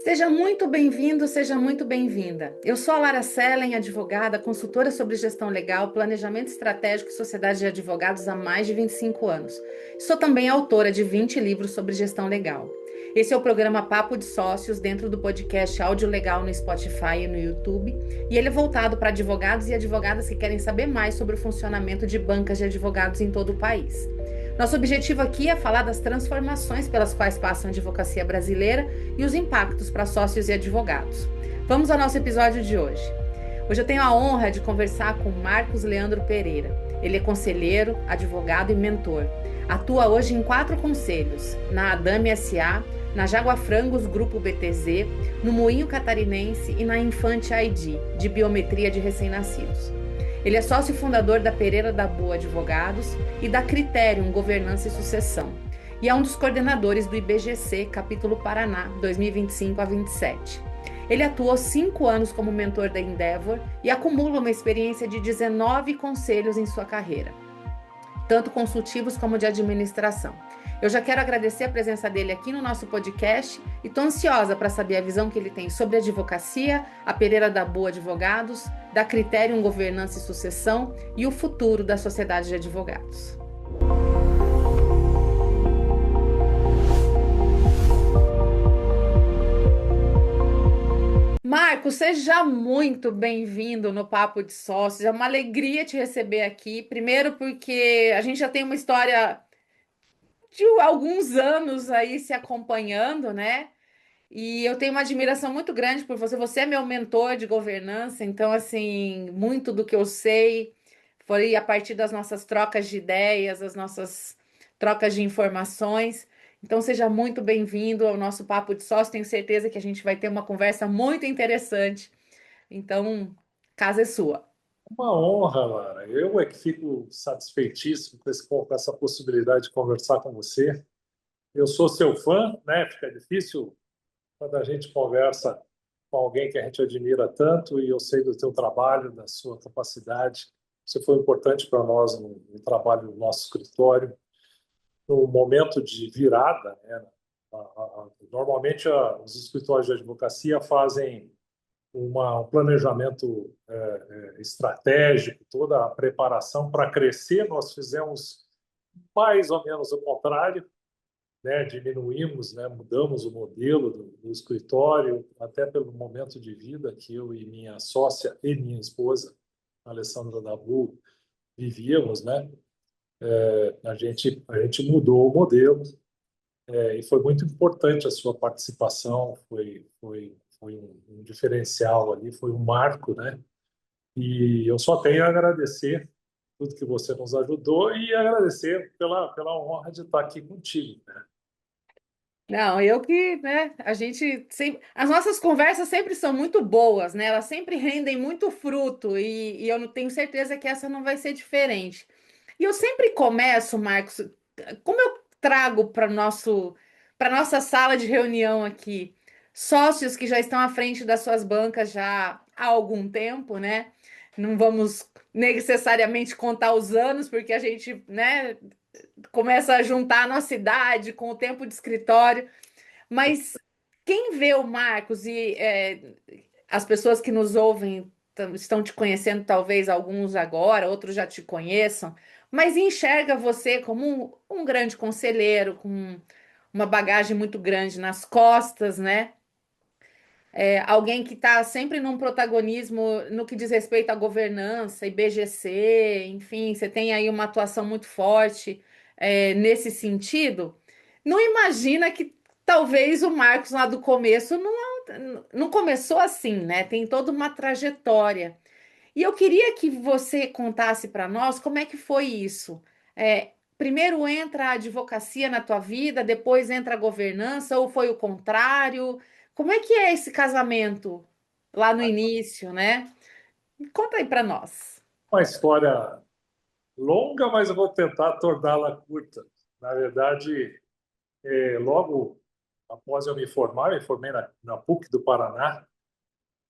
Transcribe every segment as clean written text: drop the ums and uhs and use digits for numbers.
Seja muito bem-vindo, seja muito bem-vinda. Eu sou a Lara Sellen, advogada, consultora sobre gestão legal, planejamento estratégico e sociedade de advogados há mais de 25 anos. Sou também autora de 20 livros sobre gestão legal. Esse é o programa Papo de Sócios dentro do podcast Áudio Legal no Spotify e no YouTube, e ele é voltado para advogados e advogadas que querem saber mais sobre o funcionamento de bancas de advogados em todo o país. Nosso objetivo aqui é falar das transformações pelas quais passa a advocacia brasileira e os impactos para sócios e advogados. Vamos ao nosso episódio de hoje. Hoje eu tenho a honra de conversar com Marcos Leandro Pereira. Ele é conselheiro, advogado e mentor. Atua hoje em 4 conselhos, na Adame S.A., na Jaguafrangos Grupo BTZ, no Moinho Catarinense e na Infante ID, de biometria de recém-nascidos. Ele é sócio fundador da Pereira da Boa Advogados e da Criterium Governança e Sucessão, e é um dos coordenadores do IBGC, capítulo Paraná, 2025 a 27. Ele atuou 5 anos como mentor da Endeavor e acumula uma experiência de 19 conselhos em sua carreira, tanto consultivos como de administração. Eu já quero agradecer a presença dele aqui no nosso podcast e estou ansiosa para saber a visão que ele tem sobre a advocacia, a Pereira da Boa Advogados, da Criterium Governança e Sucessão e o futuro da sociedade de advogados. Marcos, seja muito bem-vindo no Papo de Sócios. É uma alegria te receber aqui. Primeiro porque a gente já tem uma história de alguns anos aí se acompanhando, né? E eu tenho uma admiração muito grande por você. Você é meu mentor de governança, então, assim, muito do que eu sei foi a partir das nossas trocas de ideias, as nossas trocas de informações. Então, seja muito bem-vindo ao nosso Papo de Sócio. Tenho certeza que a gente vai ter uma conversa muito interessante. Então, casa é sua. Uma honra, Lara. Eu é que fico satisfeitíssimo com essa possibilidade de conversar com você. Eu sou seu fã, né? Fica difícil quando a gente conversa com alguém que a gente admira tanto e eu sei do teu trabalho, da sua capacidade. Você foi importante para nós no trabalho do nosso escritório, no momento de virada, né? Normalmente, os escritórios de advocacia fazem um planejamento estratégico, toda a preparação para crescer. Nós fizemos mais ou menos o contrário, né? Diminuímos, né? Mudamos o modelo do escritório, até pelo momento de vida que eu e minha sócia e minha esposa, Alessandra Dabu, vivíamos, né? A gente mudou o modelo, e foi muito importante a sua participação, foi um diferencial ali, foi um marco, né? E eu só tenho a agradecer tudo que você nos ajudou e agradecer pela honra de estar aqui contigo, né? Não, eu que, né, a gente sempre, as nossas conversas sempre são muito boas, né? Elas sempre rendem muito fruto e eu não tenho certeza que essa não vai ser diferente. E eu sempre começo, Marcos, como eu trago para nossa sala de reunião aqui sócios que já estão à frente das suas bancas já há algum tempo, né? Não vamos necessariamente contar os anos, porque a gente, né, começa a juntar a nossa idade com o tempo de escritório, mas quem vê o Marcos e as pessoas que nos ouvem estão te conhecendo, talvez alguns agora, outros já te conheçam, mas enxerga você como um grande conselheiro, com uma bagagem muito grande nas costas, né? Alguém que está sempre num protagonismo no que diz respeito à governança, IBGC, enfim, você tem aí uma atuação muito forte, nesse sentido. Não imagina que talvez o Marcos lá do começo não começou assim, né? Tem toda uma trajetória. E eu queria que você contasse para nós como é que foi isso. Primeiro entra a advocacia na tua vida, depois entra a governança, ou foi o contrário? Como é que é esse casamento lá no início, né? Conta aí para nós. Uma história longa, mas eu vou tentar torná-la curta. Na verdade, logo após eu me formei na PUC do Paraná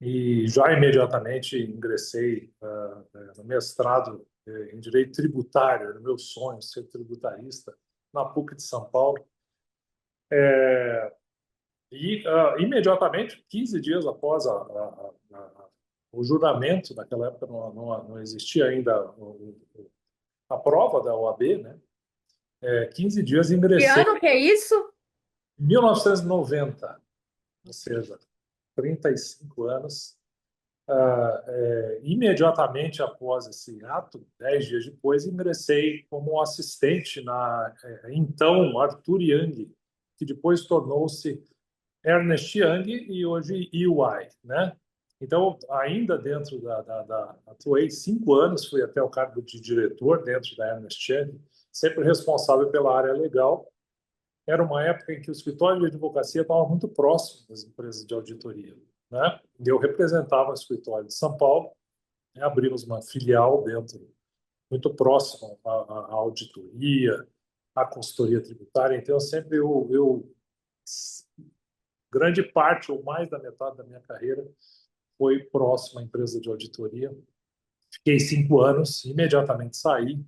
e já imediatamente ingressei no mestrado em Direito Tributário. Era o meu sonho ser tributarista na PUC de São Paulo. E imediatamente, 15 dias após o juramento, naquela época não existia ainda a prova da OAB, né? 15 dias Que ingressei ano que é isso? em 1990, ou seja, 35 anos. Imediatamente após esse ato, 10 dias depois, ingressei como assistente na então Arthur Young, que depois tornou-se Ernest Young e hoje EY, né? Então, ainda dentro atuei 5 anos, fui até o cargo de diretor dentro da Ernest Young, sempre responsável pela área legal. Era uma época em que o escritório de advocacia estava muito próximo das empresas de auditoria, né? E eu representava o escritório de São Paulo, né? Abrimos uma filial dentro, muito próximo à auditoria, à consultoria tributária. Então, grande parte ou mais da metade da minha carreira foi próximo à empresa de auditoria. Fiquei 5 anos, imediatamente saí,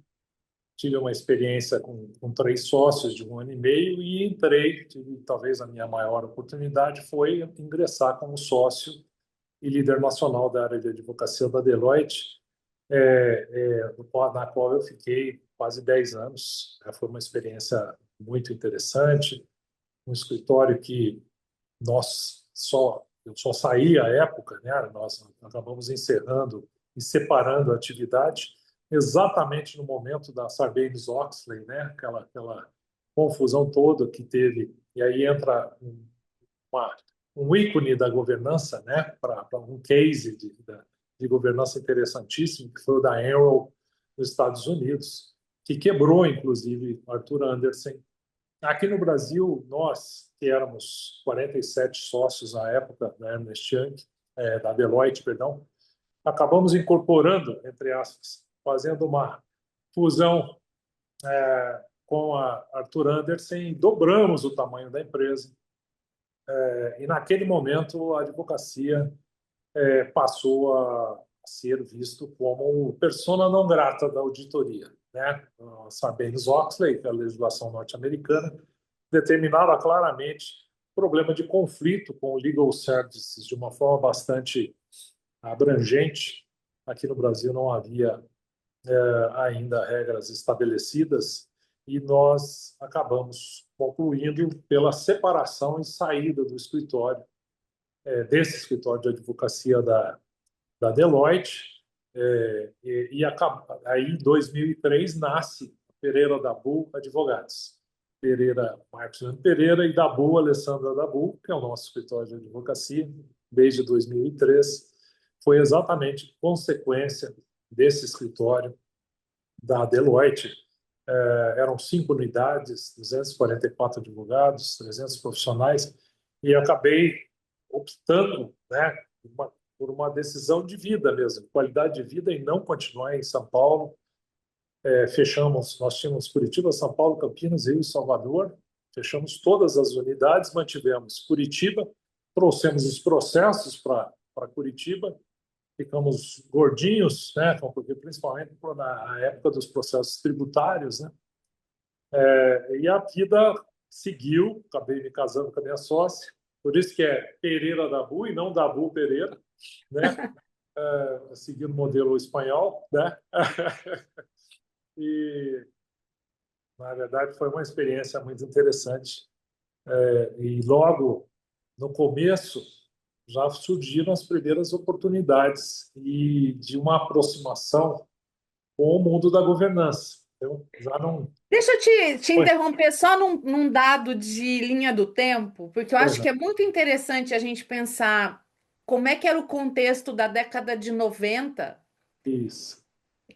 tive uma experiência com 3 sócios de 1 ano e meio e entrei. Talvez a minha maior oportunidade foi ingressar como sócio e líder nacional da área de advocacia da Deloitte, na qual eu fiquei quase 10 anos. Foi uma experiência muito interessante, um escritório que eu só saí à época, né? Nós acabamos encerrando e separando a atividade exatamente no momento da Sarbanes-Oxley, né? Aquela confusão toda que teve. E aí entra uma, um ícone da governança, né? Para um case de governança interessantíssimo, que foi o da Enron nos Estados Unidos, que quebrou, inclusive, Arthur Andersen. Aqui no Brasil, nós, que éramos 47 sócios na época da Ernst Young, da Deloitte, perdão, acabamos incorporando, entre aspas, fazendo uma fusão com a Arthur Andersen e dobramos o tamanho da empresa. E naquele momento, a advocacia passou a ser visto como persona não grata da auditoria, né? Sarbanes-Oxley, a legislação norte-americana, determinava claramente problema de conflito com o legal services de uma forma bastante abrangente. Aqui no Brasil não havia ainda regras estabelecidas e nós acabamos concluindo pela separação e saída do escritório, desse escritório de advocacia da Deloitte, aí em 2003 nasce Pereira Dabu Advogados. Pereira, Marcos Leandro Pereira e Dabu, Alessandra Dabu, que é o nosso escritório de advocacia, desde 2003. Foi exatamente consequência desse escritório da Deloitte. Eram 5 unidades, 244 advogados, 300 profissionais, e acabei optando, né, por uma decisão de vida mesmo, qualidade de vida, e não continuar em São Paulo. Fechamos, nós tínhamos Curitiba, São Paulo, Campinas, Rio e Salvador. Fechamos todas as unidades, mantivemos Curitiba, trouxemos os processos para Curitiba, ficamos gordinhos, né? Porque principalmente na época dos processos tributários, né? E a vida seguiu, acabei me casando com a minha sócia, por isso que é Pereira Dabu e não Dabu Pereira, né? Seguindo o modelo espanhol, né? E na verdade foi uma experiência muito interessante. E logo no começo já surgiram as primeiras oportunidades e de uma aproximação com o mundo da governança. Eu já não. Deixa eu te Pois, interromper só num dado de linha do tempo, porque eu pois acho não. que é muito interessante a gente pensar como é que era o contexto da década de 90, Isso.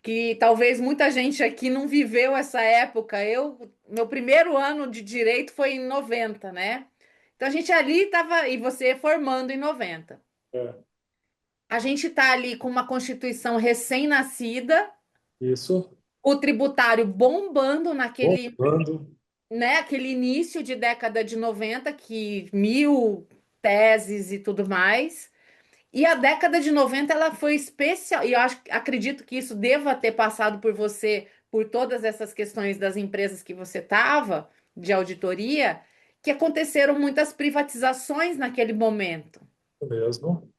que talvez muita gente aqui não viveu essa época. Meu primeiro ano de direito foi em 90, né? Então a gente ali estava, e você formando em 90. É, A gente está ali com uma Constituição recém-nascida, isso. o tributário bombando naquele, Voltando. né, aquele início de década de 90, que mil teses e tudo mais. E a década de 90 ela foi especial, e eu acredito que isso deva ter passado por você, por todas essas questões das empresas que você estava, de auditoria, que aconteceram muitas privatizações naquele momento. mesmo.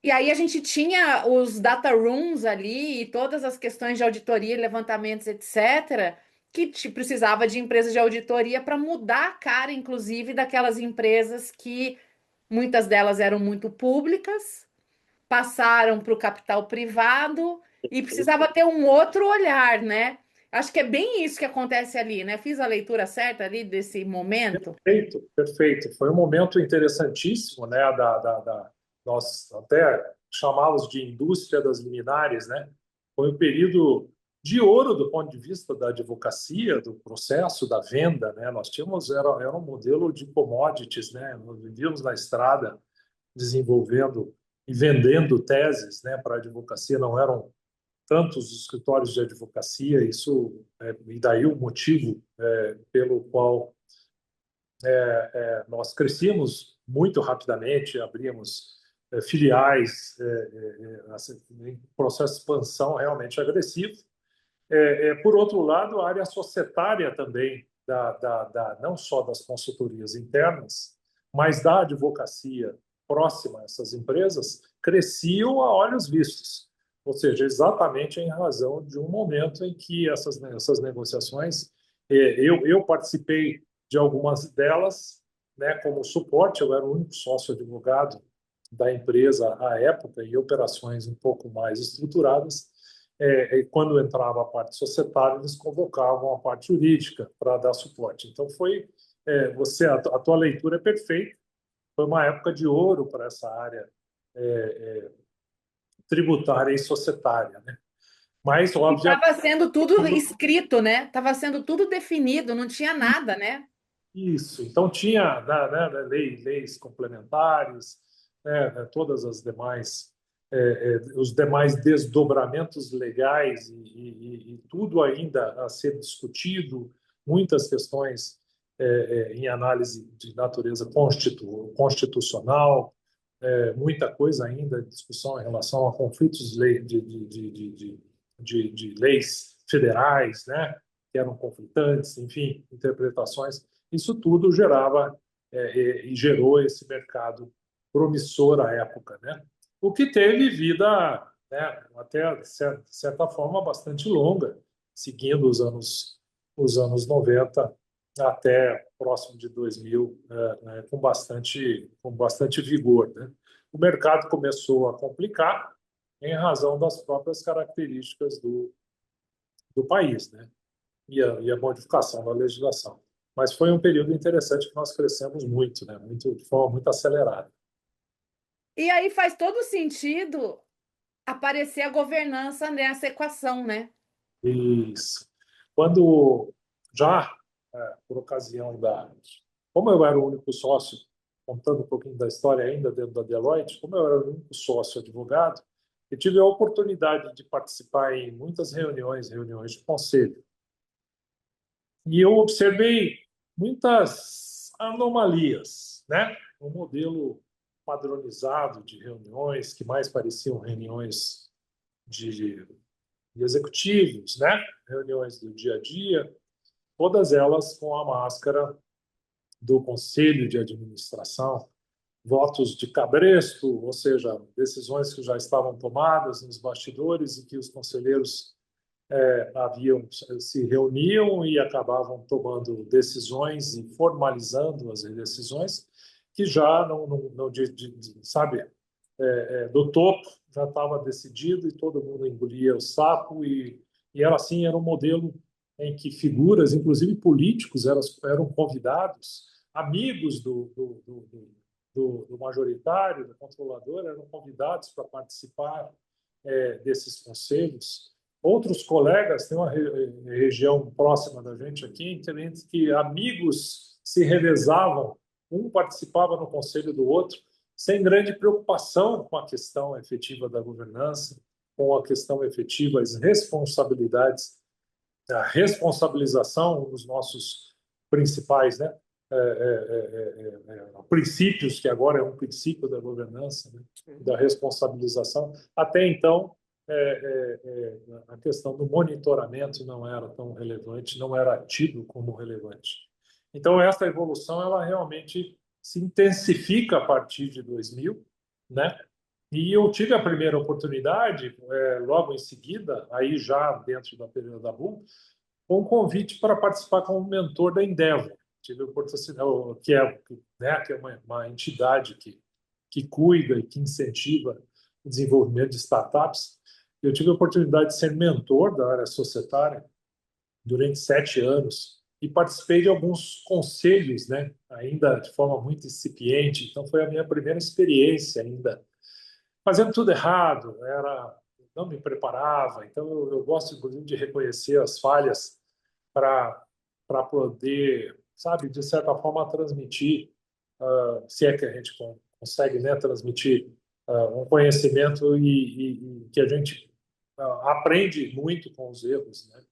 E aí a gente tinha os data rooms ali e todas as questões de auditoria, levantamentos, etc., que precisava de empresas de auditoria para mudar a cara, inclusive, daquelas empresas que muitas delas eram muito públicas, passaram para o capital privado e precisava ter um outro olhar, né? Acho que é bem isso que acontece ali, né? Fiz a leitura certa ali desse momento. Perfeito, perfeito. Foi um momento interessantíssimo, né? Nós até chamá-los de indústria das liminares, né? Foi um período de ouro do ponto de vista da advocacia, do processo, da venda, né? Nós tínhamos era um modelo de commodities, né? Nós vivíamos na estrada desenvolvendo e vendendo teses, né? Para a advocacia não eram tantos escritórios de advocacia, isso e daí o motivo pelo qual nós crescimos muito rapidamente, abrimos filiais assim, em processo de expansão realmente agressivo. Por outro lado, a área societária também, não só das consultorias internas, mas da advocacia próxima a essas empresas, cresciam a olhos vistos. Ou seja, exatamente em razão de um momento em que essas negociações, eu participei de algumas delas, né, como suporte, eu era o único sócio advogado da empresa à época, em operações um pouco mais estruturadas, quando entrava a parte societária, eles convocavam a parte jurídica para dar suporte. Então, a tua leitura é perfeita. Foi uma época de ouro para essa área tributária e societária, né? Mas, E obviamente, estava sendo tudo escrito, né? Estava sendo tudo definido, não tinha nada, né? isso. Então, tinha leis complementares, todas as demais, os demais desdobramentos legais e tudo ainda a ser discutido, muitas questões em análise de natureza constitucional, muita coisa ainda em discussão em relação a conflitos de leis federais, né, que eram conflitantes, enfim, interpretações. Isso tudo gerava e gerou esse mercado promissor à época, né? O que teve vida, né, até de certa forma bastante longa, seguindo os anos 90 até próximo de 2000, com bastante vigor, né? O mercado começou a complicar em razão das próprias características do país, né? E a modificação da legislação. Mas foi um período interessante que nós crescemos muito, né? De forma muito acelerada. E aí faz todo sentido aparecer a governança nessa equação, né? Isso. Quando já, por ocasião como eu era o único sócio, contando um pouquinho da história ainda dentro da Deloitte, como eu era o único sócio advogado, eu tive a oportunidade de participar em muitas reuniões de conselho. E eu observei muitas anomalias, né? Um modelo padronizado de reuniões que mais pareciam reuniões de executivos, né? Reuniões do dia a dia, todas elas com a máscara do conselho de administração, votos de cabresto, ou seja, decisões que já estavam tomadas nos bastidores e que os conselheiros se reuniam e acabavam tomando decisões e formalizando as decisões que já não sabe, do topo já estava decidido e todo mundo engolia o sapo e era assim, era um modelo em que figuras, inclusive políticos, eram convidados, amigos do majoritário, do controlador, eram convidados para participar desses conselhos. Outros colegas, tem uma região próxima da gente aqui, em que amigos se revezavam, um participava no conselho do outro, sem grande preocupação com a questão efetiva da governança, com a questão efetiva, as responsabilidades, a responsabilização dos nossos principais, né, princípios, que agora é um princípio da governança, né, da responsabilização. Até então, a questão do monitoramento não era tão relevante, não era tido como relevante. Então, essa evolução ela realmente se intensifica a partir de 2000, né? E eu tive a primeira oportunidade, logo em seguida, aí já dentro da período da Bull, com um convite para participar como mentor da Endeavor. Tive a oportunidade, que é uma entidade que cuida e que incentiva o desenvolvimento de startups. Eu tive a oportunidade de ser mentor da área societária durante 7 anos e participei de alguns conselhos, né? Ainda de forma muito incipiente. Então foi a minha primeira experiência ainda fazendo tudo errado, não me preparava. Então eu gosto inclusive de reconhecer as falhas para poder, sabe, de certa forma transmitir, se é que a gente consegue, né, transmitir um conhecimento e que a gente aprende muito com os erros, né?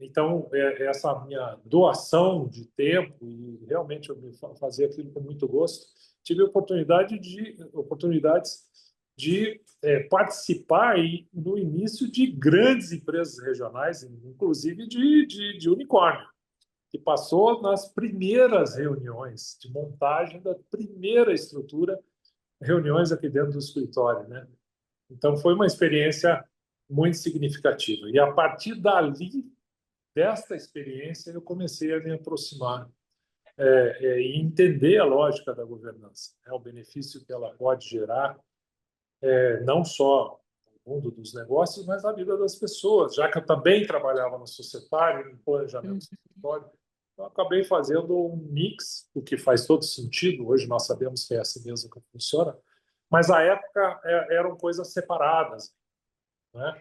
Então, essa minha doação de tempo, e realmente eu me fazia aquilo com muito gosto, tive oportunidades de participar aí no início de grandes empresas regionais, inclusive de unicórnio, que passou nas primeiras reuniões de montagem da primeira estrutura, reuniões aqui dentro do escritório, né? Então, foi uma experiência muito significativa. E a partir dali, desta experiência, eu comecei a me aproximar e entender a lógica da governança, né? O benefício que ela pode gerar, não só no mundo dos negócios, mas na vida das pessoas. Já que eu também trabalhava no societário, no planejamento societário, eu acabei fazendo um mix, o que faz todo sentido. Hoje nós sabemos que é assim mesmo que funciona, mas à época eram coisas separadas, né?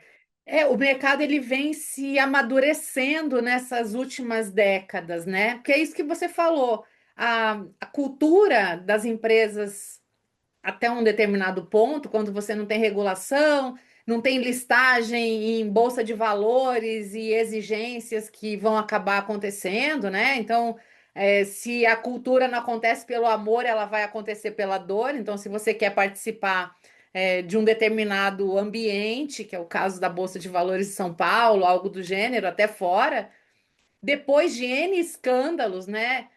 O mercado ele vem se amadurecendo nessas últimas décadas, né? Porque é isso que você falou. A cultura das empresas até um determinado ponto, quando você não tem regulação, não tem listagem em bolsa de valores e exigências que vão acabar acontecendo, né? Então, se a cultura não acontece pelo amor, ela vai acontecer pela dor. Então, se você quer participar, de um determinado ambiente, que é o caso da Bolsa de Valores de São Paulo, algo do gênero, até fora, depois de N escândalos, né?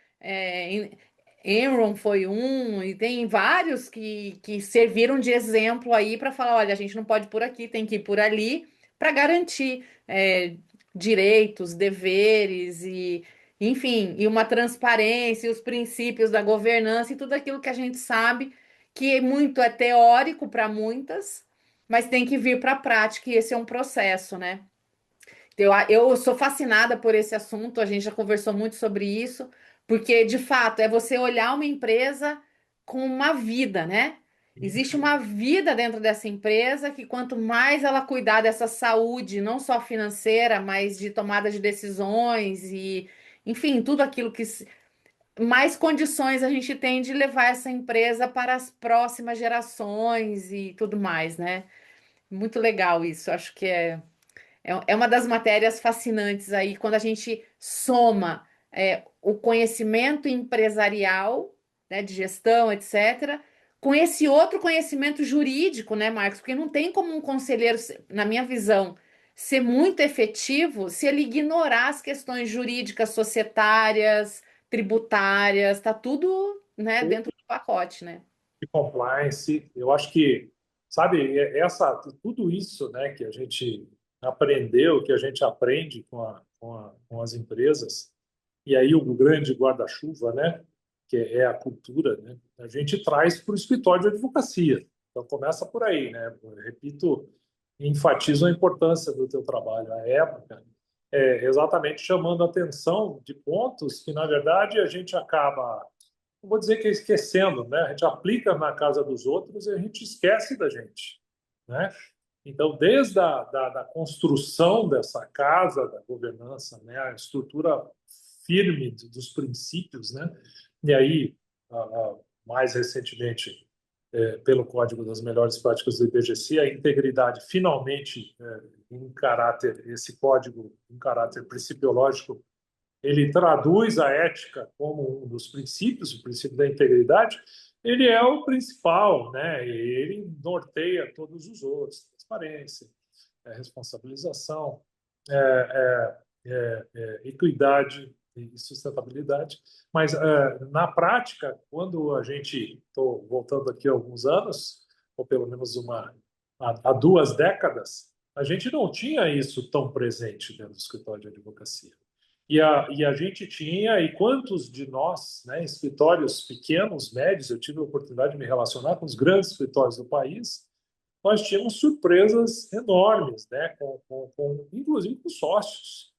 Enron foi um, e tem vários que serviram de exemplo aí para falar: olha, a gente não pode ir por aqui, tem que ir por ali, para garantir direitos, deveres e, enfim, e uma transparência, e os princípios da governança e tudo aquilo que a gente sabe que muito é teórico para muitas, mas tem que vir para a prática, e esse é um processo, né? Eu sou fascinada por esse assunto, a gente já conversou muito sobre isso, porque de fato é você olhar uma empresa com uma vida, né? Existe uma vida dentro dessa empresa que quanto mais ela cuidar dessa saúde, não só financeira, mas de tomada de decisões e, enfim, tudo aquilo mais condições a gente tem de levar essa empresa para as próximas gerações e tudo mais, né? Muito legal isso, acho que é uma das matérias fascinantes aí, quando a gente soma o conhecimento empresarial, né, de gestão, etc., com esse outro conhecimento jurídico, né, Marcos? Porque não tem como um conselheiro, na minha visão, ser muito efetivo se ele ignorar as questões jurídicas, societárias, tributárias, tá tudo, né, dentro do pacote, né? De compliance. Eu acho que, sabe, tudo isso, né, que a gente aprendeu, que a gente aprende com as empresas, e aí o grande guarda-chuva, né, que é a cultura, né, a gente traz para o escritório de advocacia. Então começa por aí, né? Eu repito, enfatizo a importância do teu trabalho. A época exatamente chamando a atenção de pontos que, na verdade, a gente acaba, não vou dizer que é esquecendo, né? A gente aplica na casa dos outros e a gente esquece da gente, né? Então, desde da construção dessa casa, da governança, né? A estrutura firme dos princípios, né? E aí, mais recentemente, pelo Código das Melhores Práticas do IBGC, a integridade finalmente, esse código em caráter principiológico, ele traduz a ética como um dos princípios, o princípio da integridade, ele é o principal, né? Ele norteia todos os outros, transparência, responsabilização, é, equidade, e sustentabilidade. Mas, na prática, quando a gente, estou voltando aqui alguns anos, ou pelo menos há 2 décadas, a gente não tinha isso tão presente dentro do escritório de advocacia. E a gente tinha, e quantos de nós, né, escritórios pequenos, médios, eu tive a oportunidade de me relacionar com os grandes escritórios do país, nós tínhamos surpresas enormes, né, inclusive com sócios,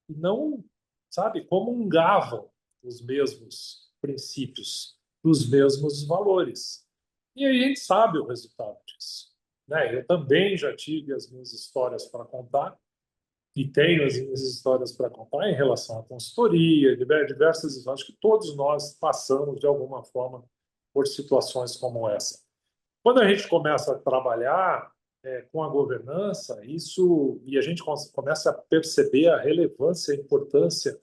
que não, sabe, comungavam os mesmos princípios, os mesmos valores. E aí a gente sabe o resultado disso. Né? Eu também já tive as minhas histórias para contar, e tenho as minhas histórias para contar em relação à consultoria, diversas histórias. Acho que todos nós passamos, de alguma forma, por situações como essa. Quando a gente começa a trabalhar com a governança, e a gente começa a perceber a relevância, a importância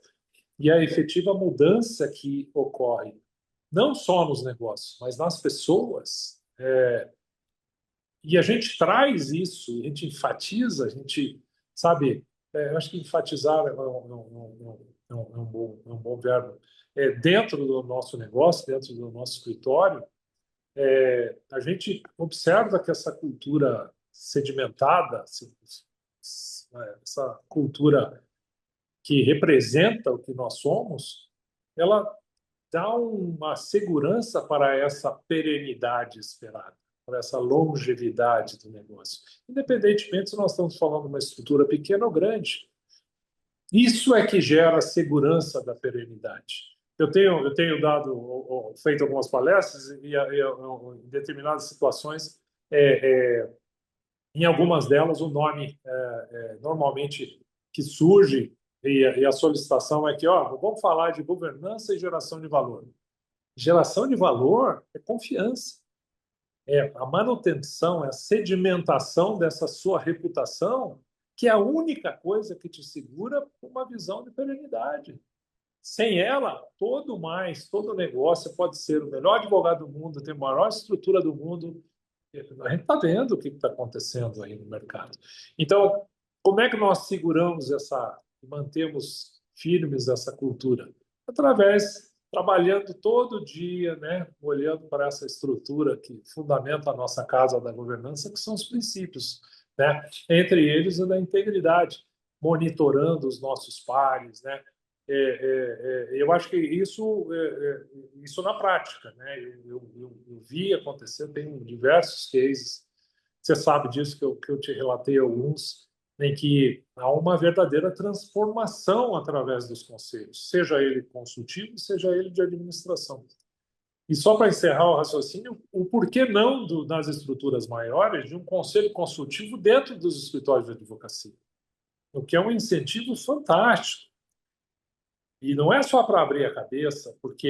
e a efetiva mudança que ocorre, não só nos negócios, mas nas pessoas, e a gente traz isso, a gente enfatiza, a gente, sabe, eu acho que enfatizar é um bom verbo, dentro do nosso negócio, dentro do nosso escritório, a gente observa que essa cultura sedimentada, essa cultura que representa o que nós somos, ela dá uma segurança para essa perenidade esperada, para essa longevidade do negócio. Independentemente se nós estamos falando de uma estrutura pequena ou grande, isso é que gera a segurança da perenidade. Eu tenho feito algumas palestras em determinadas situações, em algumas delas, o nome normalmente que surge e a solicitação é que, ó, vamos falar de governança e geração de valor. Geração de valor é confiança, é a manutenção, é a sedimentação dessa sua reputação, que é a única coisa que te segura uma visão de perenidade. Sem ela, todo negócio pode ser o melhor advogado do mundo, ter a maior estrutura do mundo. A gente está vendo o que está acontecendo aí no mercado. Então, como é que nós seguramos mantemos firmes essa cultura? Trabalhando todo dia, né, olhando para essa estrutura que fundamenta a nossa casa da governança, que são os princípios, né? Entre eles, a da integridade, monitorando os nossos pares, né? Eu acho que isso na prática, né? Eu vi acontecer, tem diversos cases, você sabe disso que eu te relatei alguns, em que há uma verdadeira transformação através dos conselhos, seja ele consultivo, seja ele de administração. E só para encerrar o raciocínio, o porquê não nas estruturas maiores de um conselho consultivo dentro dos escritórios de advocacia, o que é um incentivo fantástico. E não é só para abrir a cabeça, porque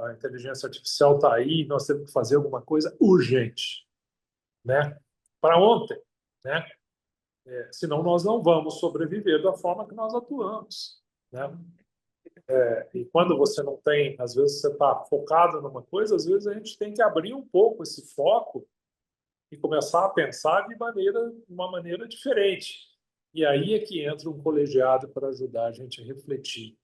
a inteligência artificial está aí, nós temos que fazer alguma coisa urgente, né? Para ontem, né? Senão nós não vamos sobreviver da forma que nós atuamos, né? E quando você não tem, às vezes você está focado numa coisa, às vezes a gente tem que abrir um pouco esse foco e começar a pensar uma maneira diferente. E aí é que entra um colegiado para ajudar a gente a refletir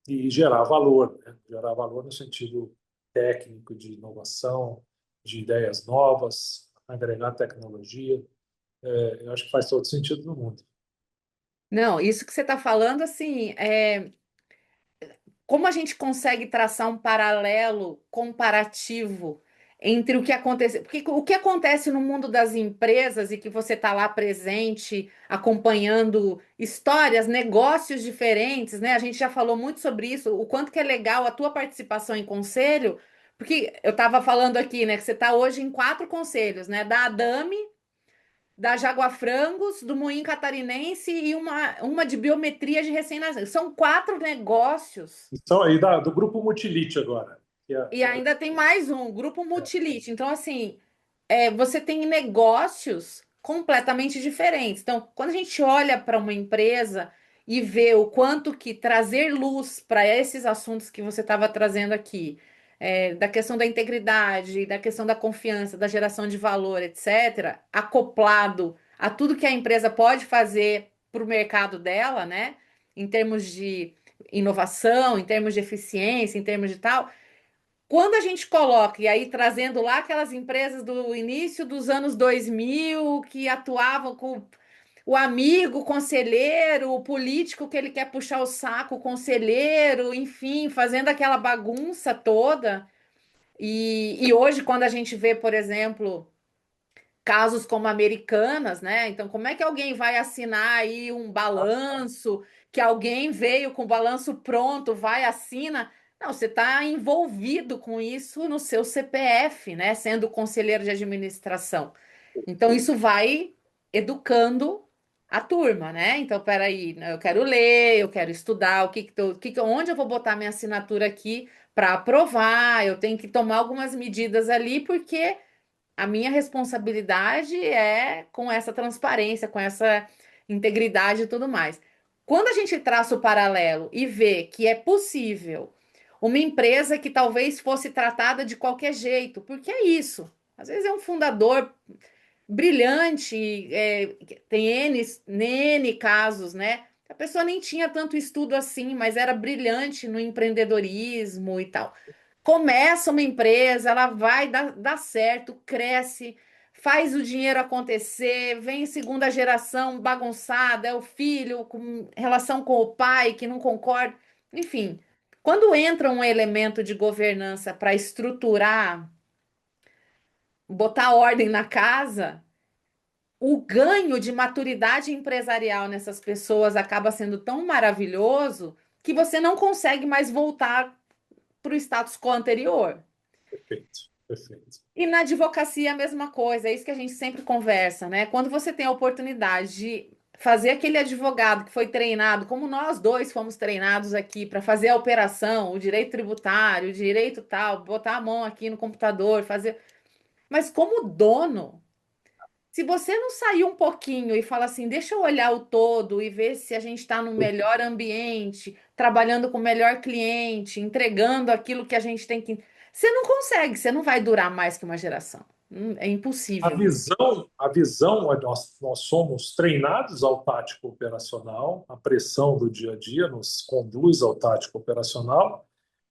e gerar valor, né? Gerar valor no sentido técnico, de inovação, de ideias novas, agregar tecnologia. Eu acho que faz todo sentido no mundo. Não, isso que você está falando, assim, como a gente consegue traçar um paralelo comparativo entre o que acontece, porque o que acontece no mundo das empresas e que você está lá presente, acompanhando histórias, negócios diferentes, né? A gente já falou muito sobre isso, o quanto que é legal a tua participação em conselho, porque eu estava falando aqui, né, que você está hoje em 4 conselhos, né? Da Adame, da Jaguafrangos, do Moinho Catarinense e uma de biometria de recém-nascido. São 4 negócios. Então, do grupo Multilite agora. E ainda tem mais um, Grupo Multilite. Então, assim, você tem negócios completamente diferentes. Então, quando a gente olha para uma empresa e vê o quanto que trazer luz para esses assuntos que você estava trazendo aqui, da questão da integridade, da questão da confiança, da geração de valor, etc., acoplado a tudo que a empresa pode fazer para o mercado dela, né? Em termos de inovação, em termos de eficiência, em termos de tal. Quando a gente coloca, e aí trazendo lá aquelas empresas do início dos anos 2000 que atuavam com o amigo, o conselheiro, o político que ele quer puxar o saco, o conselheiro, enfim, fazendo aquela bagunça toda. E hoje, quando a gente vê, por exemplo, casos como Americanas, né? Então, como é que alguém vai assinar aí um balanço, que alguém veio com o balanço pronto, vai, assina? Não, você está envolvido com isso no seu CPF, né? Sendo conselheiro de administração. Então, isso vai educando a turma, né? Então, peraí, né, eu quero ler, eu quero estudar, onde eu vou botar minha assinatura aqui para aprovar, eu tenho que tomar algumas medidas ali, porque a minha responsabilidade é com essa transparência, com essa integridade e tudo mais. Quando a gente traça o paralelo e vê que é possível uma empresa que talvez fosse tratada de qualquer jeito, porque é isso. Às vezes é um fundador brilhante, tem N casos, né? A pessoa nem tinha tanto estudo assim, mas era brilhante no empreendedorismo e tal. Começa uma empresa, ela vai dar certo, cresce, faz o dinheiro acontecer, vem segunda geração bagunçada, é o filho com relação com o pai que não concorda, enfim. Quando entra um elemento de governança para estruturar, botar ordem na casa, o ganho de maturidade empresarial nessas pessoas acaba sendo tão maravilhoso que você não consegue mais voltar para o status quo anterior. Perfeito, perfeito. E na advocacia a mesma coisa, é isso que a gente sempre conversa, né? Quando você tem a oportunidade de fazer aquele advogado que foi treinado, como nós dois fomos treinados aqui para fazer a operação, o direito tributário, o direito tal, botar a mão aqui no computador, fazer. Mas como dono, se você não sair um pouquinho e falar assim, deixa eu olhar o todo e ver se a gente está no melhor ambiente, trabalhando com o melhor cliente, entregando aquilo que a gente tem que. Você não consegue, você não vai durar mais que uma geração. É A impossível. visão, a visão, nós somos treinados ao tático operacional, a pressão do dia a dia nos conduz ao tático operacional,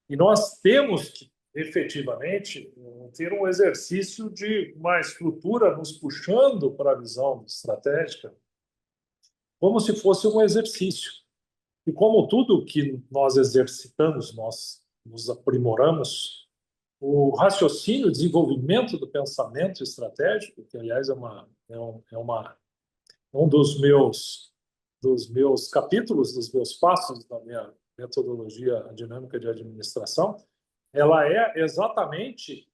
e nós temos que, efetivamente, ter um exercício de uma estrutura nos puxando para a visão estratégica, como se fosse um exercício. E como tudo que nós exercitamos, nós nos aprimoramos, o raciocínio, o desenvolvimento do pensamento estratégico, que aliás é um dos meus capítulos, dos meus passos da minha metodologia dinâmica de administração, ela é exatamente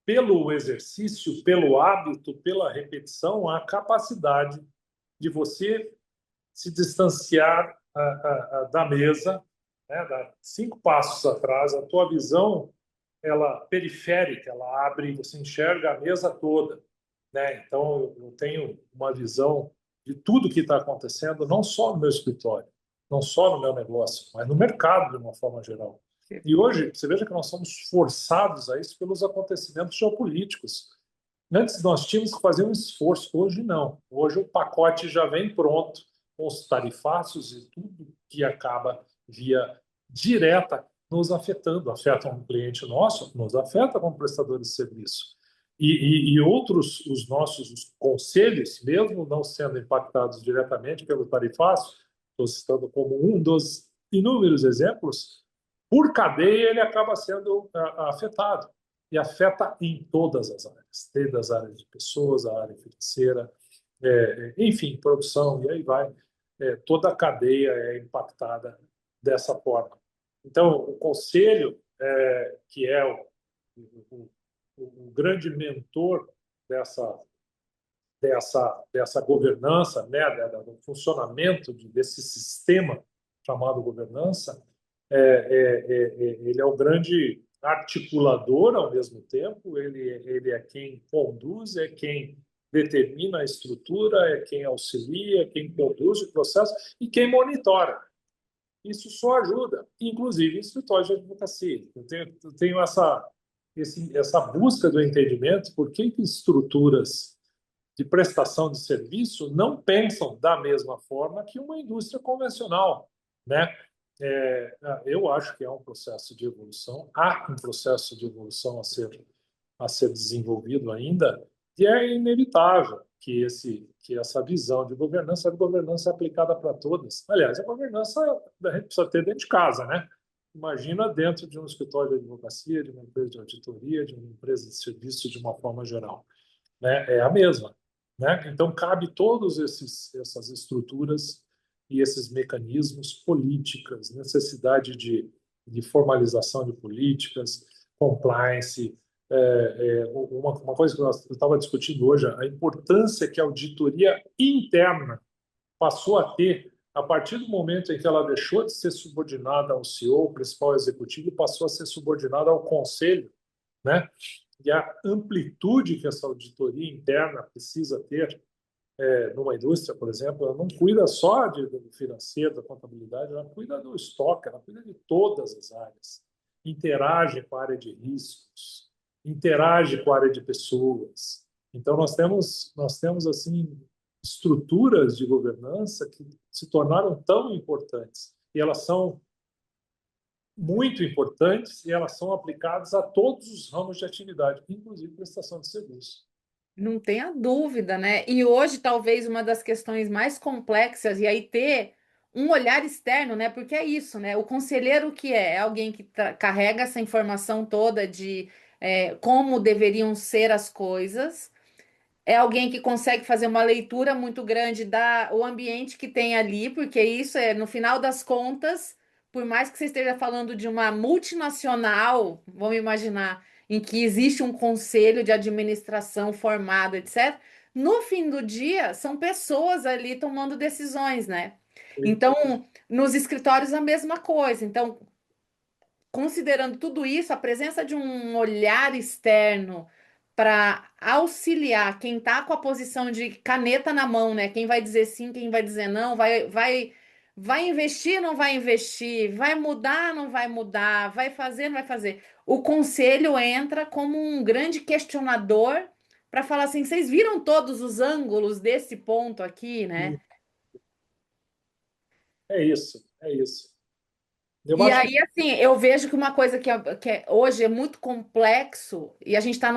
pelo exercício, pelo hábito, pela repetição, a capacidade de você se distanciar da mesa, né, dar 5 passos atrás, a tua visão ela periférica, ela abre, você enxerga a mesa toda, né? Então eu tenho uma visão de tudo que está acontecendo, não só no meu escritório, não só no meu negócio, mas no mercado de uma forma geral. E hoje você veja que nós somos forçados a isso pelos acontecimentos geopolíticos. Antes nós tínhamos que fazer um esforço, hoje não. Hoje o pacote já vem pronto, com os tarifácios e tudo que acaba via direta nos afetando. Afeta um cliente nosso, nos afeta como prestador de serviço. E outros, os nossos conselhos, mesmo não sendo impactados diretamente pelo tarifaço, estou citando como um dos inúmeros exemplos, por cadeia ele acaba sendo afetado e afeta em todas as áreas, desde as áreas de pessoas, a área financeira, enfim, produção, e aí vai. Toda a cadeia é impactada dessa forma. Então, o conselho, que é o, o grande mentor dessa, dessa governança, né, do funcionamento desse sistema chamado governança, ele é o grande articulador ao mesmo tempo, ele é quem conduz, é quem determina a estrutura, é quem auxilia, é quem conduz o processo e quem monitora. Isso só ajuda, inclusive em escritórios de advocacia. Eu tenho essa busca do entendimento por que estruturas de prestação de serviço não pensam da mesma forma que uma indústria convencional, né? Eu acho que é um processo de evolução, há um processo de evolução a ser desenvolvido ainda, e é inevitável que essa visão de governança é aplicada para todas. Aliás, a governança a gente precisa ter dentro de casa, né? Imagina dentro de um escritório de advocacia, de uma empresa de auditoria, de uma empresa de serviço de uma forma geral, né? É a mesma, né? Então cabe todos essas estruturas e esses mecanismos, políticas, necessidade de formalização de políticas, compliance. Uma coisa que eu estava discutindo hoje, a importância que a auditoria interna passou a ter a partir do momento em que ela deixou de ser subordinada ao CEO, principal executivo, e passou a ser subordinada ao conselho, né? E a amplitude que essa auditoria interna precisa ter numa indústria, por exemplo, ela não cuida só do financeiro, da contabilidade, ela cuida do estoque, ela cuida de todas as áreas. Interage com a área de riscos, interage com a área de pessoas. Então, nós temos assim, estruturas de governança que se tornaram tão importantes. E elas são muito importantes e elas são aplicadas a todos os ramos de atividade, inclusive prestação de serviço. Não tenha dúvida, né? E hoje, talvez, uma das questões mais complexas, e aí ter um olhar externo, né? Porque é isso, né? O conselheiro o que é? É alguém que carrega essa informação toda de como deveriam ser as coisas, é alguém que consegue fazer uma leitura muito grande da o ambiente que tem ali, porque isso é, no final das contas, por mais que você esteja falando de uma multinacional, vamos imaginar, em que existe um conselho de administração formado, etc. No fim do dia, são pessoas ali tomando decisões, né? Então, nos escritórios a mesma coisa. Então, considerando tudo isso, a presença de um olhar externo para auxiliar quem está com a posição de caneta na mão, né? Quem vai dizer sim, quem vai dizer não, vai investir, não vai investir, vai mudar, não vai mudar, vai fazer, não vai fazer. O conselho entra como um grande questionador para falar assim: vocês viram todos os ângulos desse ponto aqui, né? É isso, é isso. Eu E acho que aí, assim, eu vejo que uma coisa hoje é muito complexo, e a gente está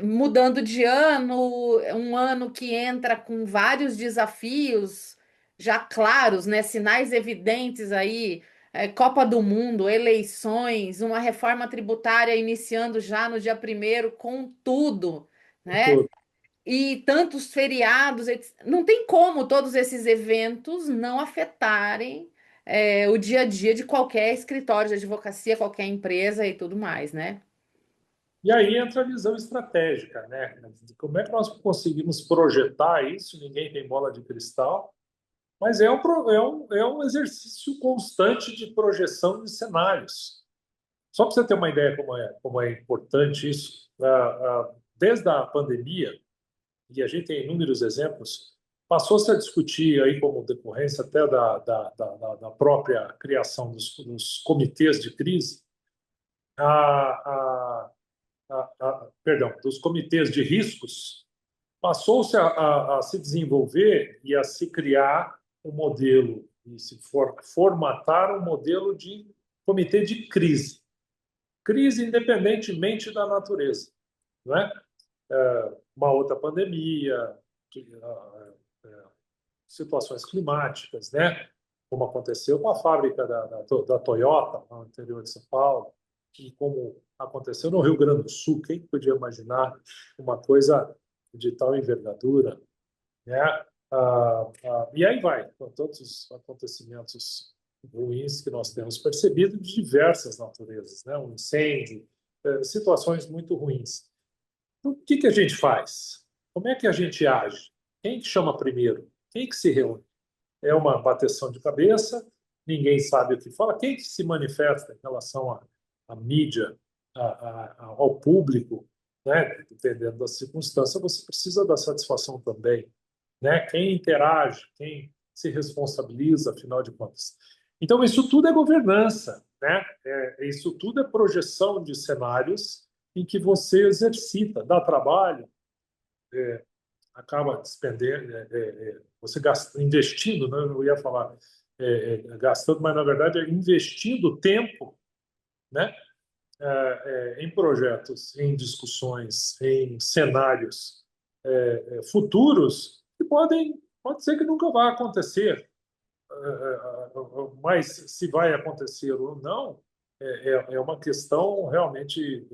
mudando de ano, um ano que entra com vários desafios já claros, né? Sinais evidentes aí, Copa do Mundo, eleições, uma reforma tributária iniciando já no dia 1º com tudo, né? tudo. E tantos feriados, não tem como todos esses eventos não afetarem o dia a dia de qualquer escritório de advocacia, qualquer empresa e tudo mais, né? E aí entra a visão estratégica, né? Como é que nós conseguimos projetar isso? Ninguém tem bola de cristal, mas é um exercício constante de projeção de cenários. Só para você ter uma ideia como é importante isso, desde a pandemia, e a gente tem inúmeros exemplos, passou-se a discutir aí como decorrência até da própria criação dos comitês de crise, a, perdão, dos comitês de riscos, passou-se a se desenvolver e a se criar um modelo, e se formatar um modelo de comitê de crise. Crise independentemente da natureza, não é? Uma outra pandemia, situações climáticas, né? Como aconteceu com a fábrica da Toyota no interior de São Paulo, e como aconteceu no Rio Grande do Sul. Quem podia imaginar uma coisa de tal envergadura, né? E aí vai, com todos os acontecimentos ruins que nós temos percebido de diversas naturezas, né? Um incêndio, situações muito ruins. Então, o que a gente faz? Como é que a gente age? Quem que chama primeiro? Quem que se reúne? É uma bateção de cabeça, ninguém sabe o que fala. Quem que se manifesta em relação à mídia, ao público, né? Dependendo da circunstância, você precisa dar satisfação também, né? Quem interage, quem se responsabiliza, afinal de contas. Então, isso tudo é governança, né? Isso tudo é projeção de cenários em que você exercita, dá trabalho, acaba despendendo, você gasta, investindo, né? Eu ia falar, gastando, mas na verdade é investindo tempo, né, em projetos, em discussões, em cenários futuros que pode ser que nunca vá acontecer, mas se vai acontecer ou não, é uma questão realmente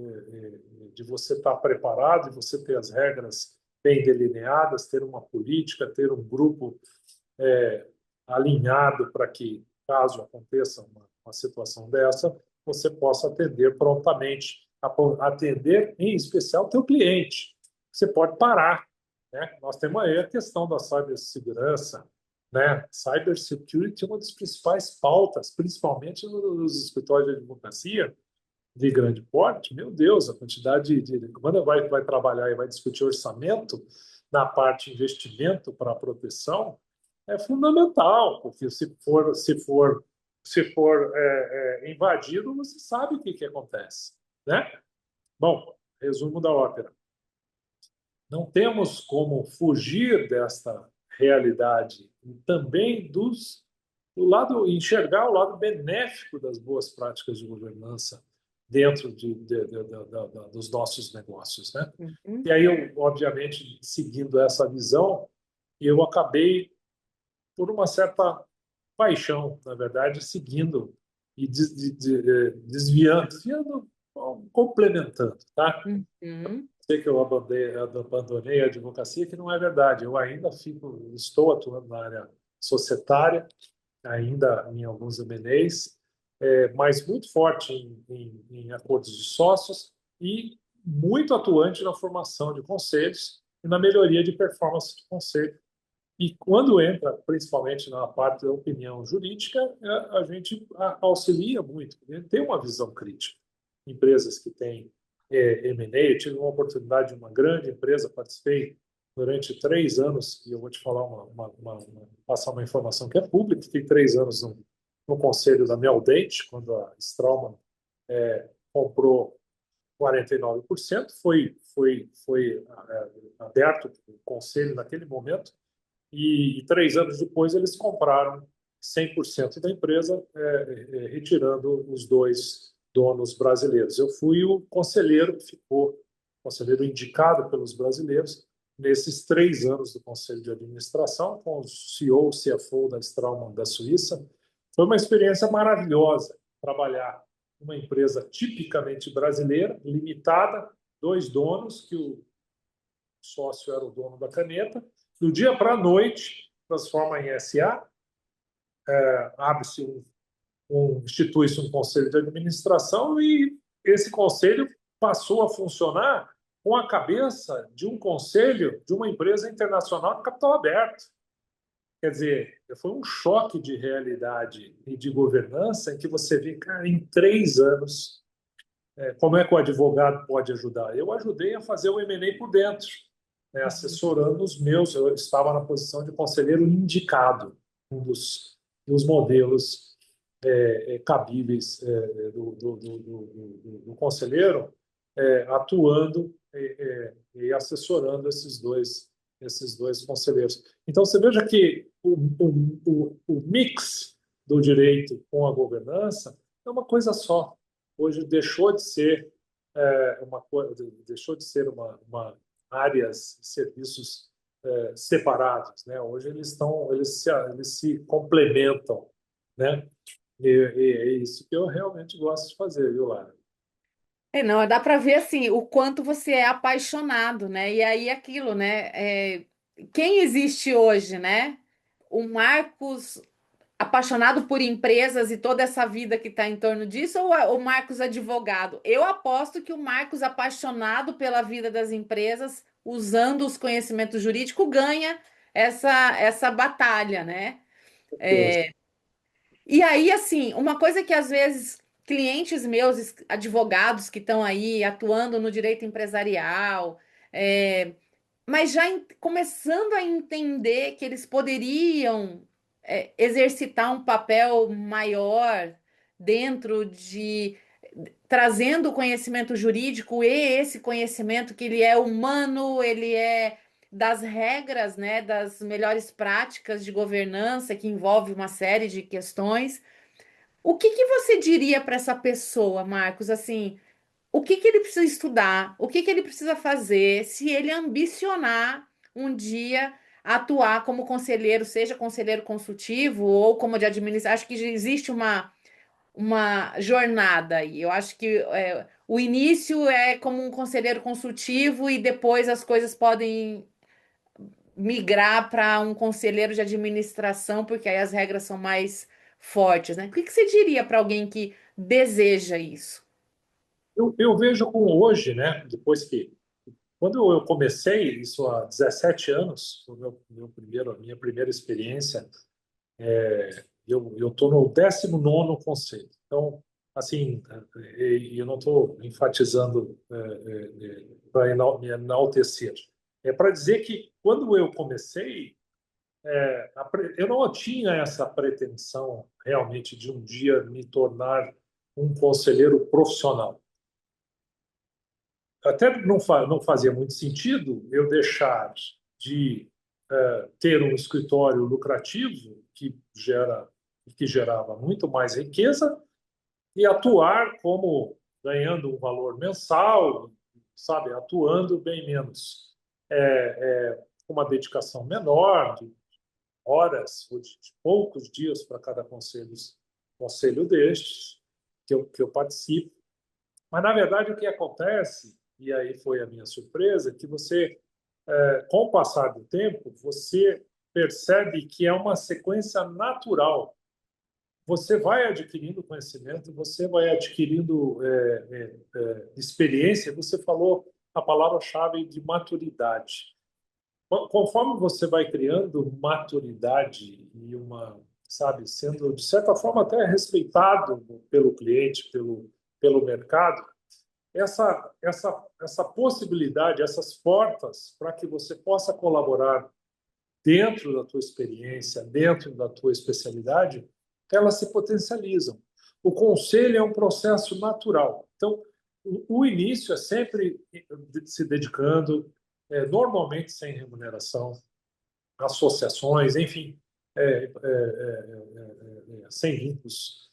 de você estar preparado, de você ter as regras bem delineadas, ter uma política, ter um grupo é, alinhado para que, caso aconteça uma situação dessa, você possa atender prontamente, atender em especial o teu cliente. Você pode parar, né? Nós temos aí a questão da cibersegurança, né? Cybersecurity é uma das principais pautas, principalmente nos escritórios de advocacia de grande porte. Meu Deus, a quantidade quando vai trabalhar e vai discutir orçamento na parte de investimento para a proteção, é fundamental, porque se for invadido, você sabe o que acontece, né? Bom, resumo da ópera. Não temos como fugir desta realidade e também do lado enxergar o lado benéfico das boas práticas de governança dentro dos nossos negócios, né? Uhum. E aí eu, obviamente, seguindo essa visão, eu acabei por uma certa paixão, na verdade, seguindo e desviando, complementando, tá? Uhum. Sei que eu abandonei a advocacia, que não é verdade. Eu ainda estou atuando na área societária, ainda em alguns M&As, mas muito forte em acordos de sócios e muito atuante na formação de conselhos e na melhoria de performance de conselho. E quando entra, principalmente na parte da opinião jurídica, a gente auxilia muito, porque a gente tem uma visão crítica. Empresas que têm M&A, eu tive uma oportunidade de uma grande empresa, participei durante 3 anos, e eu vou te falar passar uma informação que é pública, fiquei 3 anos no conselho da Meldente, quando a Straumann comprou 49%, foi aberto o conselho naquele momento, e 3 anos depois eles compraram 100% da empresa, retirando os dois donos brasileiros. Eu fui o conselheiro que ficou, conselheiro indicado pelos brasileiros, nesses 3 anos do Conselho de Administração, com o CEO, o CFO da Straumann da Suíça. Foi uma experiência maravilhosa trabalhar numa empresa tipicamente brasileira, limitada, dois donos, que o sócio era o dono da caneta. Do dia para a noite, transforma em SA, abre-se institui-se um conselho de administração e esse conselho passou a funcionar com a cabeça de um conselho de uma empresa internacional de capital aberto. Quer dizer, foi um choque de realidade e de governança em que você vê, cara, em 3 anos, como é que o advogado pode ajudar? Eu ajudei a fazer o M&A por dentro, né, assessorando os meus. Eu estava na posição de conselheiro indicado, um dos modelos cabíveis do conselheiro, atuando e assessorando esses dois conselheiros. Então, você veja que o mix do direito com a governança é uma coisa só. Hoje deixou de ser uma áreas, serviços separados, né? Hoje eles se complementam, né? E é isso que eu realmente gosto de fazer, viu, Lara? Não, dá para ver assim o quanto você é apaixonado, né? E aí aquilo, né? Quem existe hoje, né? O Marcos apaixonado por empresas e toda essa vida que está em torno disso, ou o Marcos advogado? Eu aposto que o Marcos apaixonado pela vida das empresas, usando os conhecimentos jurídicos, ganha essa batalha, né? Deus. E aí, assim, uma coisa que às vezes clientes meus, advogados que estão aí atuando no direito empresarial, mas já começando a entender que eles poderiam exercitar um papel maior dentro de trazendo o conhecimento jurídico e esse conhecimento que ele é humano, ele é das regras, né, das melhores práticas de governança, que envolve uma série de questões. O que que você diria para essa pessoa, Marcos? Assim, o que que ele precisa estudar? O que que ele precisa fazer se ele ambicionar um dia atuar como conselheiro, seja conselheiro consultivo ou como de administração? Acho que existe uma jornada aí. Eu acho que o início é como um conselheiro consultivo e depois as coisas podem migrar para um conselheiro de administração, porque aí as regras são mais fortes, né? O que que você diria para alguém que deseja isso? Eu vejo como hoje, né, depois que quando eu comecei isso há 17 anos, foi a minha primeira experiência, eu estou no 19º conselho. Então, assim, eu não estou enfatizando para me enaltecer. É para dizer que quando eu comecei, eu não tinha essa pretensão realmente de um dia me tornar um conselheiro profissional. Até não fazia muito sentido eu deixar de ter um escritório lucrativo que gerava muito mais riqueza e atuar como ganhando um valor mensal, sabe, atuando bem menos, com uma dedicação menor, de horas ou de poucos dias para cada conselho destes que eu participo. Mas, na verdade, o que acontece, e aí foi a minha surpresa, que com o passar do tempo, você percebe que é uma sequência natural. Você vai adquirindo conhecimento, você vai adquirindo experiência. Você falou a palavra-chave de maturidade. Conforme você vai criando maturidade e sabe, sendo de certa forma até respeitado pelo cliente, pelo mercado, essa possibilidade, essas portas para que você possa colaborar dentro da tua experiência, dentro da tua especialidade, elas se potencializam. O conselho é um processo natural. Então, o início é sempre se dedicando, normalmente sem remuneração, associações, enfim, sem vínculos,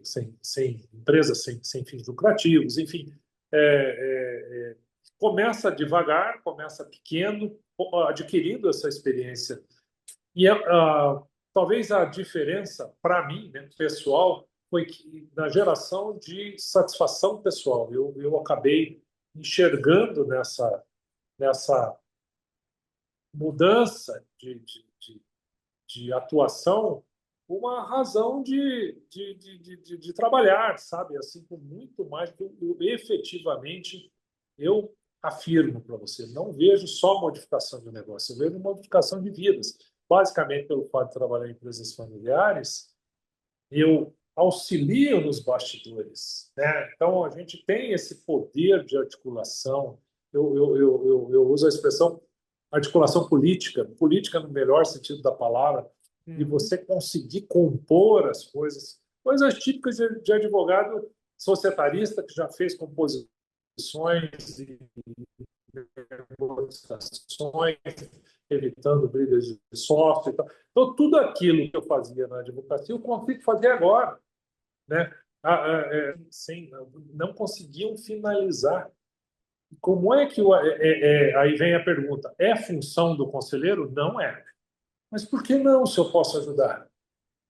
sem empresas, sem fins lucrativos, enfim. Começa devagar, começa pequeno, adquirindo essa experiência. E talvez a diferença, para mim, né, pessoal, foi que na geração de satisfação pessoal, eu acabei enxergando nessa mudança de atuação uma razão de trabalhar, sabe? Assim, com muito mais do que efetivamente eu afirmo para você. Não vejo só modificação de negócio, eu vejo modificação de vidas. Basicamente, pelo fato de trabalhar em empresas familiares, eu auxilio nos bastidores, né? Então, a gente tem esse poder de articulação. Eu uso a expressão articulação política, política no melhor sentido da palavra, e Uhum. você conseguir compor as coisas típicas de advogado societarista que já fez composições e negociações, evitando brigas de sócio e tal. Então, tudo aquilo que eu fazia na advocacia, eu consigo fazer agora, né? Sem, não conseguiam finalizar. Como é que aí vem a pergunta? É função do conselheiro? Não é. Mas por que não, se eu posso ajudar?